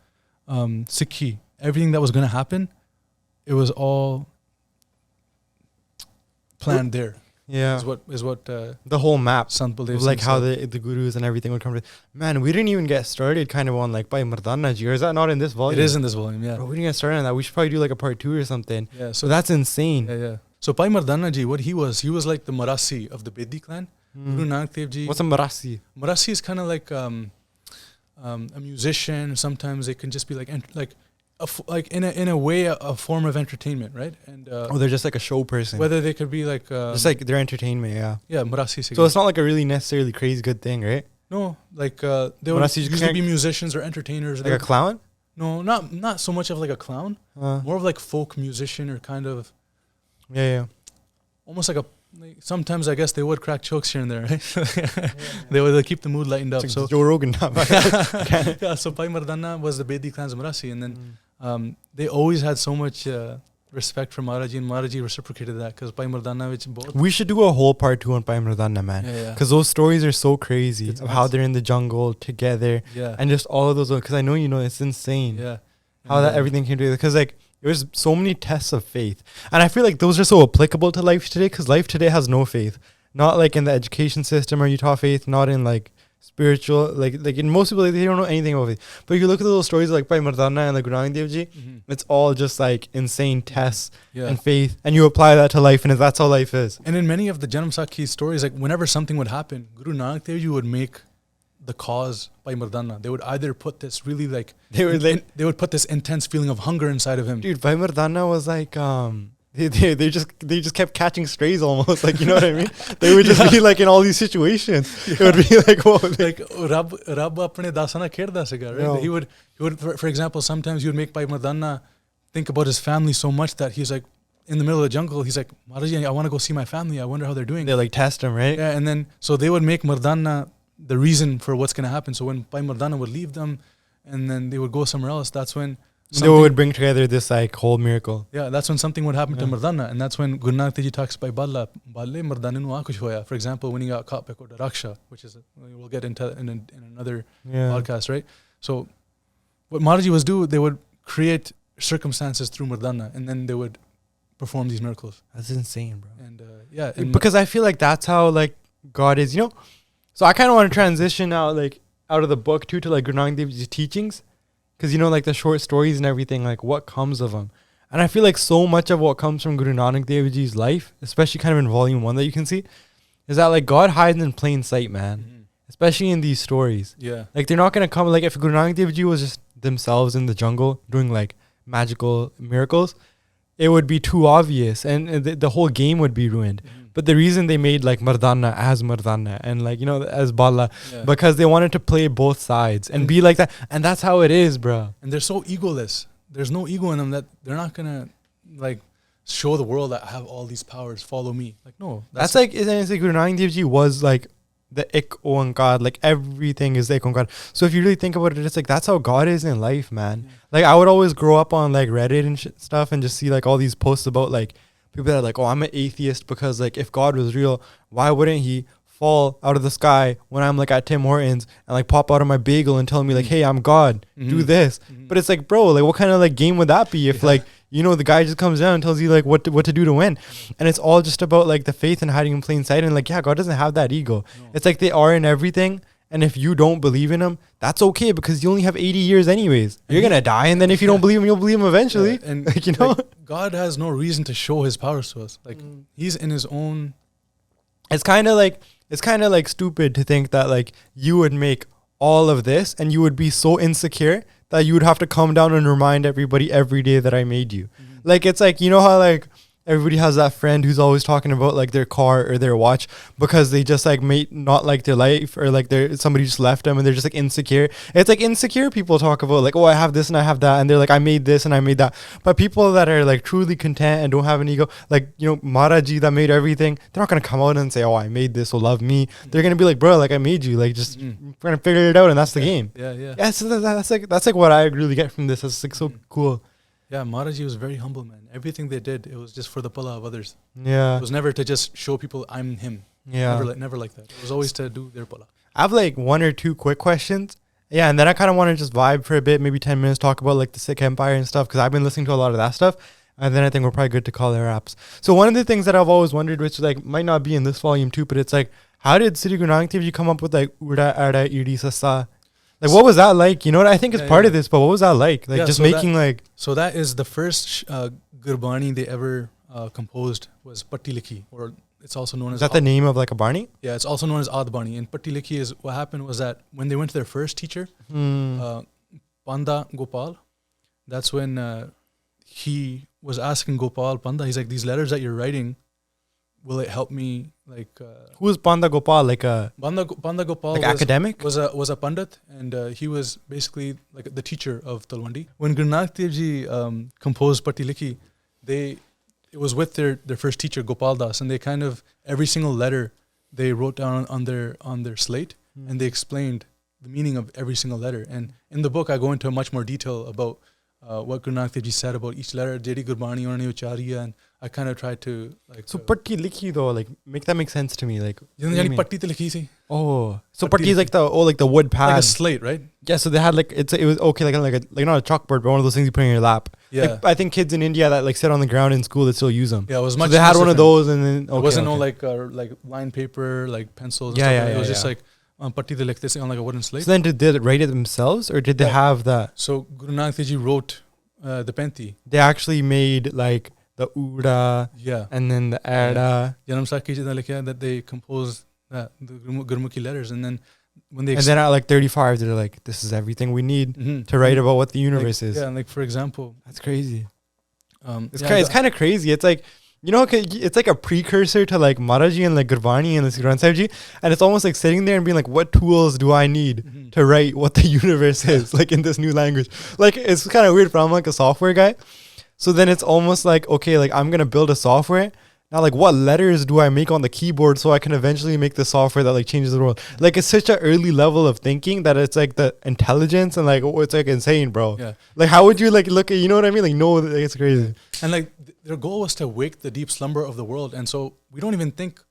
Sikhi, everything that was going to happen, it was all planned there. Yeah. Is what The whole map. Sant Baldev Of like Singh how said. the gurus and everything would come to. Man, we didn't even get started kind of on like by Mardana Ji. Or is that not in this volume? It is in this volume, yeah. Bro, we didn't get started on that. We should probably do like a part 2 or something. Yeah, So that's insane. yeah. So Bhai Mardana Ji, what he was like the Marasi of the Bedi clan. Guru Nanak Dev Ji. What's a Marasi? Marasi is kind of like a musician. Sometimes it can just be like in a way a form of entertainment, right? And They're just like a show person. whether they could be like Just like their entertainment, yeah. Marasi. So it's not like a really necessarily crazy good thing, right? No, like they would Marasi usually be musicians or entertainers. Like a clown? No, not so much of like a clown. More of like folk musician or kind of Yeah. almost like sometimes I guess they would crack jokes here and there, right? They would keep the mood lightened up. It's So like Joe Rogan. yeah, so Bhai Mardana was the Bedi clan's Marasi, and then they always had so much respect for Maharaji, and Maharaji reciprocated that because Bhai Mardana, which both. We should do a whole part 2 on Bhai Mardana, man. Yeah. Because those stories are so crazy It's of how nuts. they're in the jungle together Yeah. and just all of those. Because I know it's insane Yeah. how that everything came together. Because like there's so many tests of faith, and I feel like those are so applicable to life today. Because life today has no faith, not like in the education system are you taught faith, not in like spiritual, like in most people they don't know anything about faith. But if you look at those stories like Bhai Mardana and like Guru Nanak Dev Ji, it's all just like insane tests Yeah. and faith, and you apply that to life, and that's how life is. And in many of the Janam Sakhi stories, like whenever something would happen, Guru Nanak Dev Ji would make the cause Bhai Mardana. They would either put this really like They were like, they would put this intense feeling of hunger inside of him. dude, Bhai Mardana was like, they just kept catching strays almost, like, you know what I mean? They would just be like in all these situations. It would be like, whoa, Like Rab apne dasana kherda siga, right? No. He would for example, sometimes he would make Bhai Mardana think about his family so much that he's like in the middle of the jungle, he's like, Maharaji, I want to go see my family. I wonder how they're doing. they like test him, right? Yeah, and then so they would make Mardana the reason for what's gonna happen. So when Bhai Mardana would leave them and then they would go somewhere else, that's when They would bring together this like whole miracle. yeah, that's when something would happen to Yeah. Mardana, and that's when Guru Nanak Dev Ji talks by Balle Mardana nu kuch hoya. For example, when he got caught by Kota Raksha, which is we'll get into in another Yeah. podcast, right? So what Maharaji was they would create circumstances through Mardana, and then they would perform these miracles. That's insane, bro. And yeah, and Because I feel like that's how like God is, So I kind of want to transition out of the book too to like Guru Nanak Dev Ji's teachings. Because, like the short stories and everything, like what comes of them. And I feel like so much of what comes from Guru Nanak Dev Ji's life, especially kind of in volume 1 that you can see, is that like God hides in plain sight, man. Especially in these stories. yeah, Like they're not going to come, like if Guru Nanak Dev Ji was just themselves in the jungle doing like magical miracles, it would be too obvious and the whole game would be ruined. But the reason they made like Mardana as Mardana and like, as Balla, yeah. because they wanted to play both sides and be like that. And that's how it is, bro. And they're so egoless. There's no ego in them that they're not gonna like show the world that I have all these powers. Follow me. Like no, That's like, it's like Guru Nanak Dev Ji was like the Ik Oankar, like everything is the Ik Oankar. So if you really think about it, it's like that's how God is in life, man. Yeah. Like I would always grow up on like Reddit and stuff and just see like all these posts about like people that are like, oh, I'm an atheist because like if God was real, why wouldn't he fall out of the sky when I'm like at Tim Hortons and like pop out of my bagel and tell me like, hey, I'm God, do this. But it's like, bro, like what kind of like game would that be if like, the guy just comes down and tells you like what to do to win. And it's all just about like the faith and hiding in plain sight. And like, yeah, God doesn't have that ego. No. It's like they are in everything. And if you don't believe in him, that's okay because you only have 80 years anyways. You're going to die. And then if you don't believe him, you'll believe him eventually. Yeah, and like, like, God has no reason to show his powers to us. Like he's in his own. It's kind of like stupid to think that like you would make all of this and you would be so insecure that you would have to come down and remind everybody every day that I made you. Like, it's like, how like everybody has that friend who's always talking about like their car or their watch because they just like may not like their life or like somebody just left them and they're just like insecure. It's like insecure people talk about like, oh, I have this and I have that. And they're like, I made this and I made that. But people that are like truly content and don't have an ego, like, Maharaji that made everything, they're not going to come out and say, oh, I made this, so love me. They're going to be like, bro, like I made you, like just we're going to figure it out. And that's the game. Yeah. Yeah. So that's like what I really get from this. It's like so cool. Yeah, Maharaji was very humble, man. Everything they did, it was just for the pala of others. Yeah. It was never to just show people I'm him. Yeah. Never like that. It was always to do their pala. I have like 1 or 2 quick questions. Yeah, and then I kind of want to just vibe for a bit, maybe 10 minutes, talk about like the Sikh Empire and stuff, because I've been listening to a lot of that stuff. And then I think we're probably good to call our apps. So one of the things that I've always wondered, which like might not be in this volume too, but it's like, how did Sri Guru Nanak Dev Ji come up with like Uda, Ada, Idi, Sasa? Like, what was that like? You know what? I think it's part of this, but what was that like? Like, just making like... So that is the first Gurbani they ever composed was Patti Likhi, or it's also known as... Is that the name of like a Bani? Yeah, it's also known as Ad Bani. And Patti Likhi is, what happened was that when they went to their first teacher, Panda Gopal, that's when he was asking Gopal, Panda, he's like, these letters that you're writing, will it help me like... Who is Panda Gopal? Like a... Panda Gopal like academic? Was a Pandit, and he was basically like the teacher of Talwandi. When Guru Nanak Dev Ji composed Patti Likhi, it was with their first teacher, Gopal Das, and they kind of, every single letter they wrote down on their slate, and they explained the meaning of every single letter. And in the book, I go into much more detail about what Guru Nanak Dev Ji said about each letter, Jedi Gurbani Onane Uchariya, and I kind of tried to like... So Patti Likhi though, like make that make sense to me. Like, Patti te likhi si. Oh, so Patti is like the wood pad, like a slate, right? Yeah. So they had like it was okay, like not a chalkboard, but one of those things you put in your lap. Yeah. Like, I think kids in India that like sit on the ground in school that still use them. Yeah, it was much. So they had one of those, and then it wasn't no like line paper, like pencils. Yeah, and stuff. It was just like Patti te likhte on like a wooden slate. So then did they write it themselves, or did they have that? So Guru Nanak Dev Ji wrote the Penti. They actually made like the Uda, and then the Ada. Janam Sakhi Jitna likha that they composed the Gurmukhi letters, and then when they and then at like 35, they're like, this is everything we need to write about what the universe is. Yeah, and like for example, that's crazy. It's kind of crazy. It's like, you know, it's like a precursor to like Maharaji and like Gurbani and the Granth Sahib Ji, and it's almost like sitting there and being like, what tools do I need to write what the universe is like in this new language? Like, it's kind of weird, but I'm like a software guy. So then it's almost like, okay, like I'm going to build a software. Now, like what letters do I make on the keyboard so I can eventually make the software that like changes the world? Like it's such an early level of thinking that it's like the intelligence and like, oh, it's like insane, bro. Yeah. Like how would you like look at, you know what I mean? Like, no, it's crazy. And like their goal was to wake the deep slumber of the world. And so we don't even think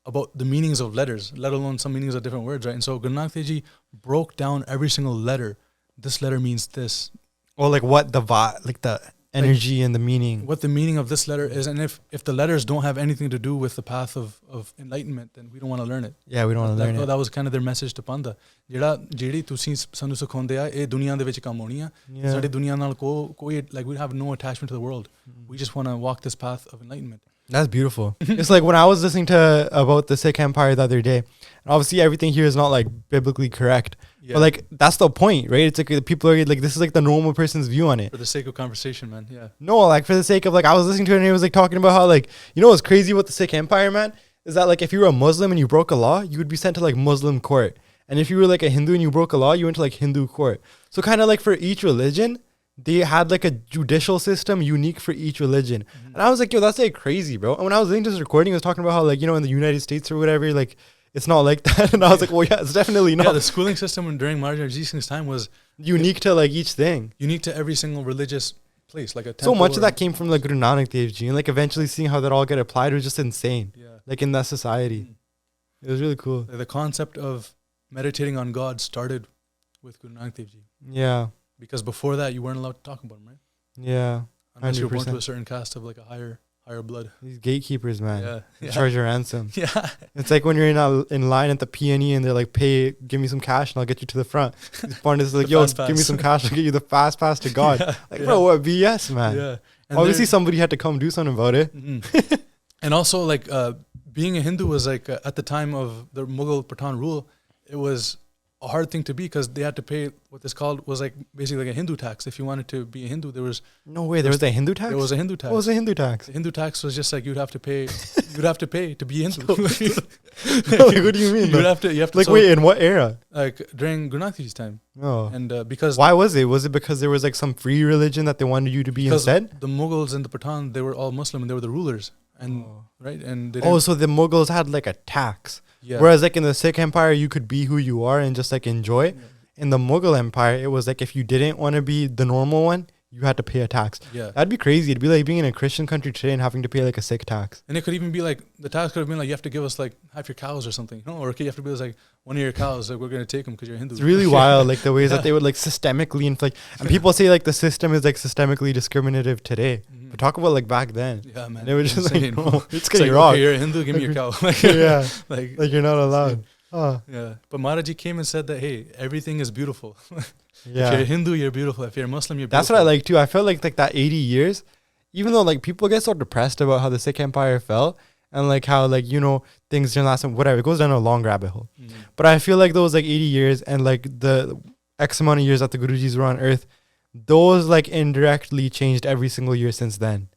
about the meanings of letters, let alone some meanings of different words, right? And so Guru Nanak Dev Ji broke down every single letter. This letter means this. Or like what the energy and the meaning. What the meaning of this letter is. And if the letters don't have anything to do with the path of enlightenment, then we don't want to learn it. Yeah, we don't want to learn it. That was kind of their message to Panda. Jehdi tusi sanu sikhonde a eh duniya de vich kam honi a. Sadi duniya nal koi like we have no attachment to the world. We just want to walk this path of enlightenment. That's beautiful. It's like when I was listening to about the Sikh Empire the other day, and obviously everything here is not like biblically correct. Yeah. But like that's the point, right? It's like the people are like, this is like the normal person's view on it. For the sake of conversation, man. Yeah. No, like for the sake of like, I was listening to it and it was like talking about how like, you know what's crazy about the Sikh Empire, man? Is that like if you were a Muslim and you broke a law, you would be sent to like Muslim court. And if you were like a Hindu and you broke a law, you went to like Hindu court. So kind of like for each religion, they had like a judicial system unique for each religion. And I was like, yo, that's like crazy, bro. And when I was listening to this recording, I was talking about how like, you know, in the United States or whatever, like, it's not like that. And I was like, well, yeah, it's definitely not. Yeah, the schooling system during Maharaja Ajit Singh's time was unique to like each thing. Unique to every single religious place. Like a so much of that came from like Guru Nanak Dev Ji. And like eventually seeing how that all get applied was just insane. Yeah. Like in that society. It was really cool. The concept of meditating on God started with Guru Nanak Dev Ji. Yeah. Because before that, you weren't allowed to talk about him, right? Yeah. Unless you were born to a certain caste of like a higher blood. These gatekeepers, man. Yeah. Charge your ransom. Yeah. It's like when you're in line at the PNE and they're like, give me some cash and I'll get you to the front. This is like, yo, give me some cash, I'll get you the fast pass to God. Bro, what BS, man? Yeah. And obviously somebody had to come do something about it. And also like being a Hindu was like at the time of the Mughal Pathan rule, it was a hard thing to be because they had to pay what this called was like basically like a Hindu tax. If you wanted to be a Hindu, there was no way. There was a Hindu tax. There was a Hindu tax. What was a Hindu tax? The Hindu tax was just like you'd have to pay. You'd have to pay to be Hindu. Like, what do you mean? You have to. Like, wait, in what era? Like during Guru Nanak Dev Ji's time. Oh, and because why was it? Was it because there was like some free religion that they wanted you to be instead? The Mughals and the Pathan, they were all Muslim and they were the rulers. And right, and so the Mughals had like a tax. Yeah. Whereas like in the Sikh Empire, you could be who you are and just like enjoy. Yeah. In the Mughal Empire, it was like if you didn't want to be the normal one, you had to pay a tax. Yeah, that'd be crazy. It'd be like being in a Christian country today and having to pay like a Sikh tax. And it could even be like the tax could have been like you have to give us like half your cows or something, or you have to be like one of your cows. Like we're gonna take them because you're Hindu. It's really wild, like the ways that they would like systemically inflict. And people say like the system is like systemically discriminative today. But talk about like back then. Yeah, man. And it was just insane. like, bro, it's It's getting like, rocked. okay, you're a Hindu, give me your cow. Like, Yeah. like, Like you're not allowed. Oh, yeah. But Maharaji came and said that, hey, everything is beautiful. If yeah. you're a Hindu, you're beautiful. If you're a Muslim, you're That's beautiful. what I like too. I felt like that 80 years, even though like people get so depressed about how the Sikh Empire fell and like how like, you know, things didn't last, whatever. It goes down a long rabbit hole. But I feel like those like 80 years and like the X amount of years that the Gurujis were on earth, those like indirectly changed every single year since then.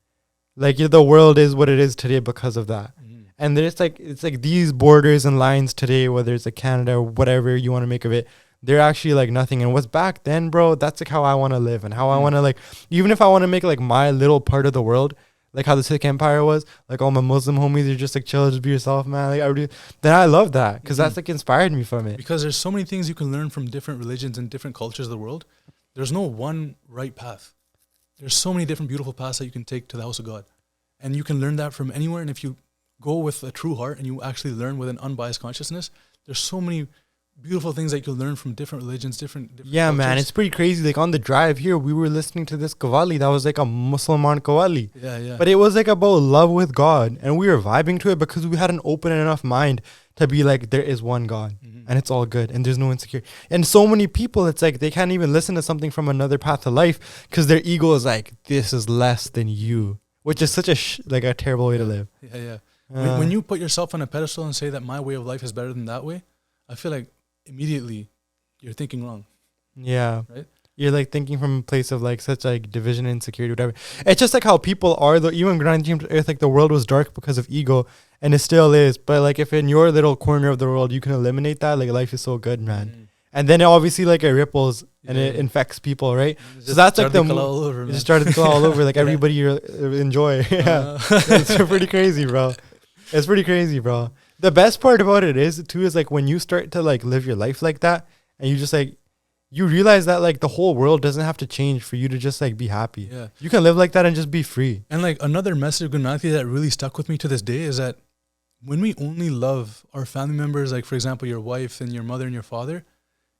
Like the world is what it is today because of that. And there's like, it's like these borders and lines today, whether it's like Canada or whatever you want to make of it, they're actually like nothing. And what's back then, bro, that's like how I want to live and how I want to like, even if I want to make like my little part of the world, like how the Sikh Empire was, like all my Muslim homies are just like chill, just be yourself, man. Like then I love that because that's like inspired me from it. Because there's so many things you can learn from different religions and different cultures of the world. There's no one right path. There's so many different beautiful paths that you can take to the house of God. And you can learn that from anywhere. And if you go with a true heart and you actually learn with an unbiased consciousness, there's so many beautiful things that you can learn from different religions, different yeah, cultures. man, it's pretty crazy. Like on the drive here, we were listening to this Qawwali that was like a Musliman Qawwali. Yeah, yeah. But it was like about love with God. And we were vibing to it because we had an open enough mind to be like, there is one God and it's all good and there's no insecurity. And so many people, it's like they can't even listen to something from another path of life because their ego is like, this is less than you, which is such a like a terrible way to live. Yeah, yeah. When you put yourself on a pedestal and say that my way of life is better than that way, I feel like immediately you're thinking wrong. Yeah. Right? You're like thinking from a place of like such like division and insecurity, whatever. It's just like how people are though. Even grinding to earth, like the world was dark because of ego and it still is. But like if in your little corner of the world you can eliminate that, like life is so good, man. And then it obviously like it ripples and it infects people, right? So that's like it just started to go all over, like everybody you enjoy. Yeah. It's pretty crazy, bro. It's pretty crazy, bro. The best part about it is too is like when you start to like live your life like that and you just like you realize that like the whole world doesn't have to change for you to just like be happy. Yeah. You can live like that and just be free. And like another message of Guru Nanak Dev that really stuck with me to this day is that when we only love our family members, like for example your wife and your mother and your father,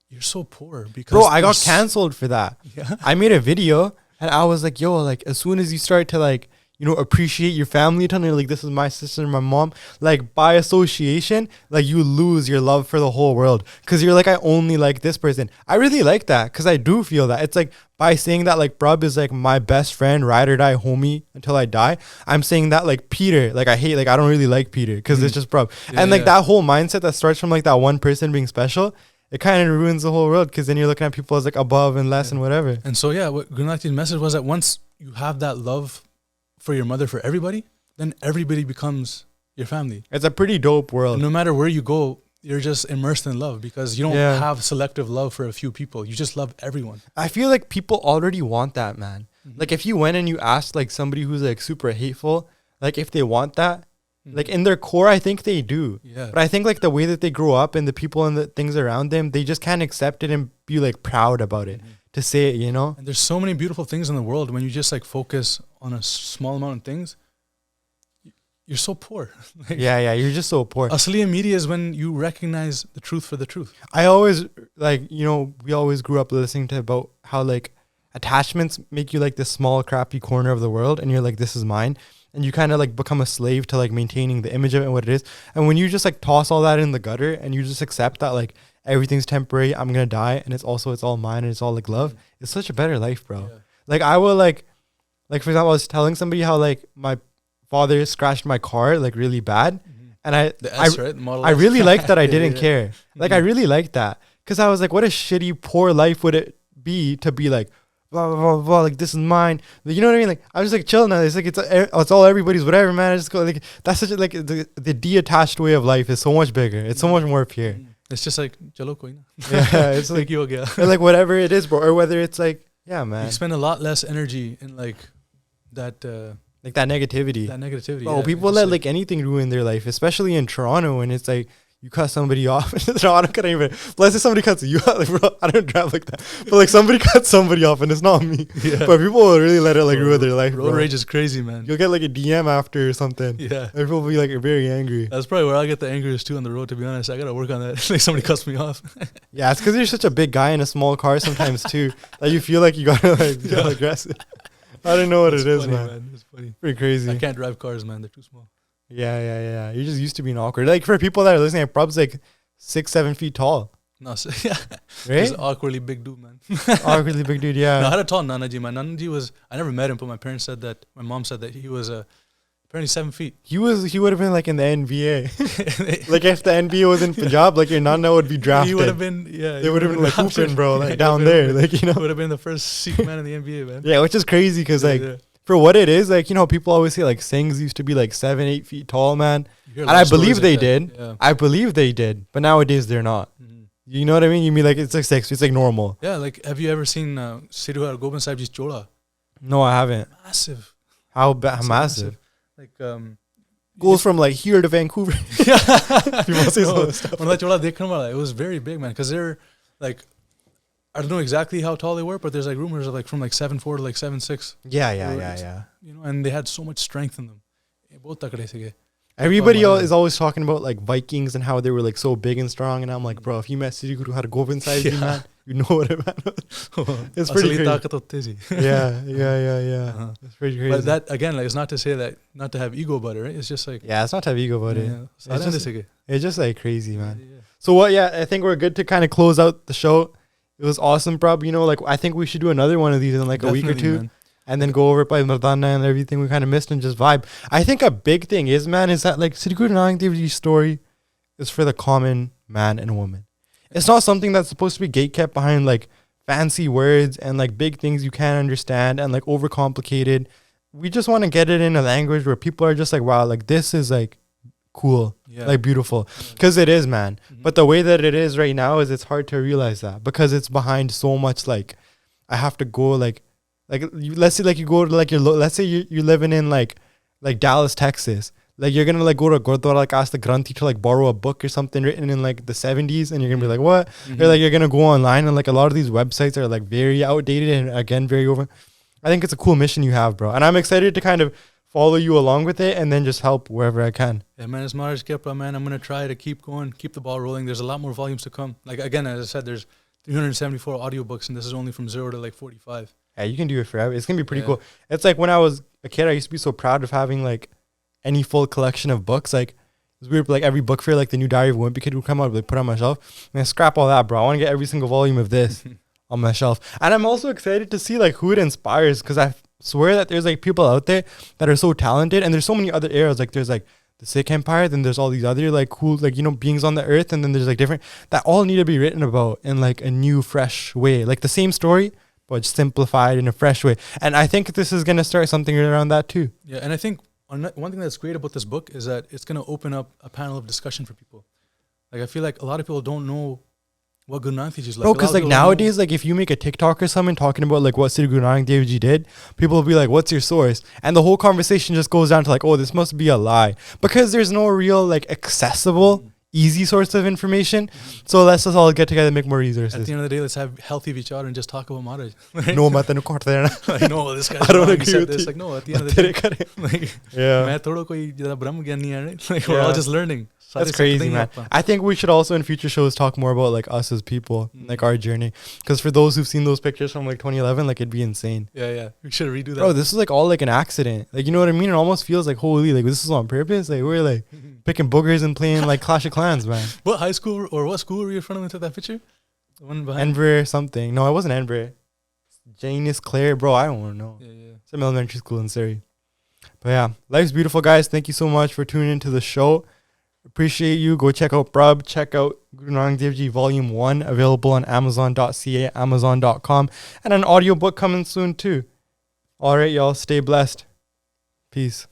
you're so poor because bro, I got canceled for that. Yeah. I made a video and I was like, yo, like as soon as you start to like, you know, appreciate your family, telling you like this is my sister and my mom, like by association, like you lose your love for the whole world because you're like, I only like this person. I really like that because I do feel that it's like by saying that like Prabh is like my best friend, ride or die homie until I die, I'm saying that like Peter, like I hate, like I don't really like Peter because it's just Prabh. Yeah, and like that whole mindset that starts from like that one person being special, it kind of ruins the whole world because then you're looking at people as like above and less and whatever. And so yeah, what Guru Nanak Dev's message was that once you have that love for your mother, for everybody, then everybody becomes your family. It's a pretty dope world. And no matter where you go, you're just immersed in love because you don't have selective love for a few people. You just love everyone. I feel like people already want that, man. Like if you went and you asked like somebody who's like super hateful, like if they want that, like in their core, I think they do. Yeah. But I think like the way that they grow up and the people and the things around them, they just can't accept it and be like proud about it to say it, you know? And there's so many beautiful things in the world when you just like focus on a small amount of things. You're so poor. Like, yeah, you're just so poor. Asliya media is when you recognize the truth for the truth. I always like, you know, we always grew up listening to about how like attachments make you like this small crappy corner of the world and you're like, this is mine. And you kind of like become a slave to like maintaining the image of it and what it is. And when you just like toss all that in the gutter and you just accept that like everything's temporary, I'm going to die. And it's all mine and it's all like love. It's such a better life, bro. Yeah. Like I will like for example, I was telling somebody how like my father scratched my car like really bad. And I really liked that I didn't care. Like I really liked that. Cause I was like, what a shitty, poor life would it be to be like, blah, blah, blah, blah, like this is mine. Like, you know what I mean? Like I was like chill now. It's like it's all everybody's whatever, man. I just go like that's such a like the detached way of life is so much bigger. It's so much more pure. It's just like chalo koi na. Yeah, it's like you or like whatever it is, bro. Or whether it's like man. You spend a lot less energy in like that like that negativity. Bro, people let like anything ruin their life, especially in Toronto when it's like you cut somebody off. Toronto couldn't even. Let's say somebody cuts you off, like, bro. I don't drive like that, but like somebody cuts somebody off, and it's not me. Yeah. But people will really let it like ruin their life. Road rage is crazy, man. You'll get like a DM after or something. Yeah, and people will be like very angry. That's probably where I get the angriest too on the road. To be honest, I gotta work on that. Like somebody cuts me off. Yeah, it's because you're such a big guy in a small car sometimes too that you feel like you gotta like be aggressive. I don't know what it is, funny, man. It's funny. Pretty crazy. I can't drive cars, man. They're too small. Yeah. You're just used to being awkward. Like for people that are listening, Prabh's like 6-7 feet tall. No, so, yeah. Right? He's an awkwardly big dude, man. Awkwardly big dude, yeah. No, I had a tall Nanaji. My Nanaji was, I never met him, but my parents said that, my mom said that he was apparently 7 feet. He would have been like in the NBA. Like if the NBA was in Punjab, like your Nana would be drafted. He would have been, yeah. They would have been like hooping, bro, like down there. Like, you know. Would have been the first Sikh man in the NBA, man. Yeah, which is crazy because like for what it is, like, you know, people always say like Singhs used to be like 7-8 feet tall, man. And I believe they did. Yeah. I believe they did. But nowadays they're not. You know what I mean? You mean like it's like 6, it's like normal. Yeah, like have you ever seen Sri Har Gobind Sahib Ji's Chola? No, I haven't. Massive. How massive? Like goes from like here to Vancouver. Yeah. People say so stuff. When that Chola it was very big, man, because they're like, I don't know exactly how tall they were, but there's like rumors of like from like 7'4" to like 7'6". Yeah. You know, and they had so much strength in them. Everybody is always talking about like Vikings and how they were like so big and strong, and I'm like, bro, if you met Sri Guru Har Gobind Sahib Ji, man, you know what it was. It's pretty crazy. Yeah. It's pretty crazy. But that again, like, it's not to say that not to have ego about it, right? It's just like, yeah, it's not to have ego about it. Yeah. It's just like crazy, man. Yeah. So what? Yeah, I think we're good to kind of close out the show. It was awesome, Prabh. You know, like I think we should do another one of these in like a week or two. Man. And then go over it by Mardana and everything we kind of missed and just vibe. I think a big thing is, man, is that like Sri Guru Nanak Dev Ji's story is for the common man and woman. It's not something that's supposed to be gatekept behind like fancy words and like big things you can't understand and like overcomplicated. We just want to get it in a language where people are just like, wow, like this is like cool, like beautiful. Because it is, man. But the way that it is right now is it's hard to realize that because it's behind so much like I have to go like let's say like you go to like let's say you're living in like Dallas, Texas. Like you're gonna like go to a Gurdwara, like ask the Granthi to like borrow a book or something written in like the 70s, and you're gonna be like, what? Or like you're gonna go online and like a lot of these websites are like very outdated and again very over. I think it's a cool mission you have, bro, and I'm excited to kind of follow you along with it and then just help wherever I can. Yeah, man, as Maharaj Kipra, man, I'm gonna try to keep going, keep the ball rolling. There's a lot more volumes to come. Like again, as I said, there's 374 audiobooks, and this is only from 0 to like 45. Yeah, you can do it forever. It's going to be pretty cool. It's like when I was a kid, I used to be so proud of having like any full collection of books. Like it was weird, like every book fair, like the new Diary of a Wimpy Kid would come out, like put on my shelf. And I scrap all that, bro. I want to get every single volume of this on my shelf. And I'm also excited to see like who it inspires because I swear that there's like people out there that are so talented. And there's so many other eras. Like there's like the Sikh Empire, then there's all these other like cool, like, you know, beings on the earth. And then there's like different that all need to be written about in like a new, fresh way. Like the same story, but simplified in a fresh way. And I think this is going to start something around that too. Yeah, and I think one thing that's great about this book is that it's going to open up a panel of discussion for people. Like, I feel like a lot of people don't know what Guru Nanak Dev Ji is like. Bro, because like nowadays, like if you make a TikTok or something talking about like what Sri Guru Nanak Dev Ji did, people will be like, what's your source? And the whole conversation just goes down to like, oh, this must be a lie. Because there's no real like accessible easy source of information. So let's just all get together and make more resources. At the end of the day, let's have healthy vichar and just talk about Maharaj. No, I know this guy. I don't agree with this. Like, no, at the end of the day, like, like, we're all just learning. That's crazy, man. I think we should also in future shows talk more about like us as people, like our journey. Because for those who've seen those pictures from like 2011, like it'd be insane. Yeah. We should redo that. Bro, this is like all like an accident. Like, you know what I mean? It almost feels like, holy, like this is on purpose. Like we're like picking boogers and playing like Clash of Clans, man. What high school or what school were you in front of when took that picture? The one behind Enver something. No, it wasn't Enver. Janus Claire, bro. I don't know. Yeah. Some elementary school in Surrey. But yeah, life's beautiful, guys. Thank you so much for tuning into the show. Appreciate you. Go check out Prabh. Check out Guru Nanak Dev Ji Volume 1, available on Amazon.ca, Amazon.com, and an audiobook coming soon too. All right, y'all. Stay blessed. Peace.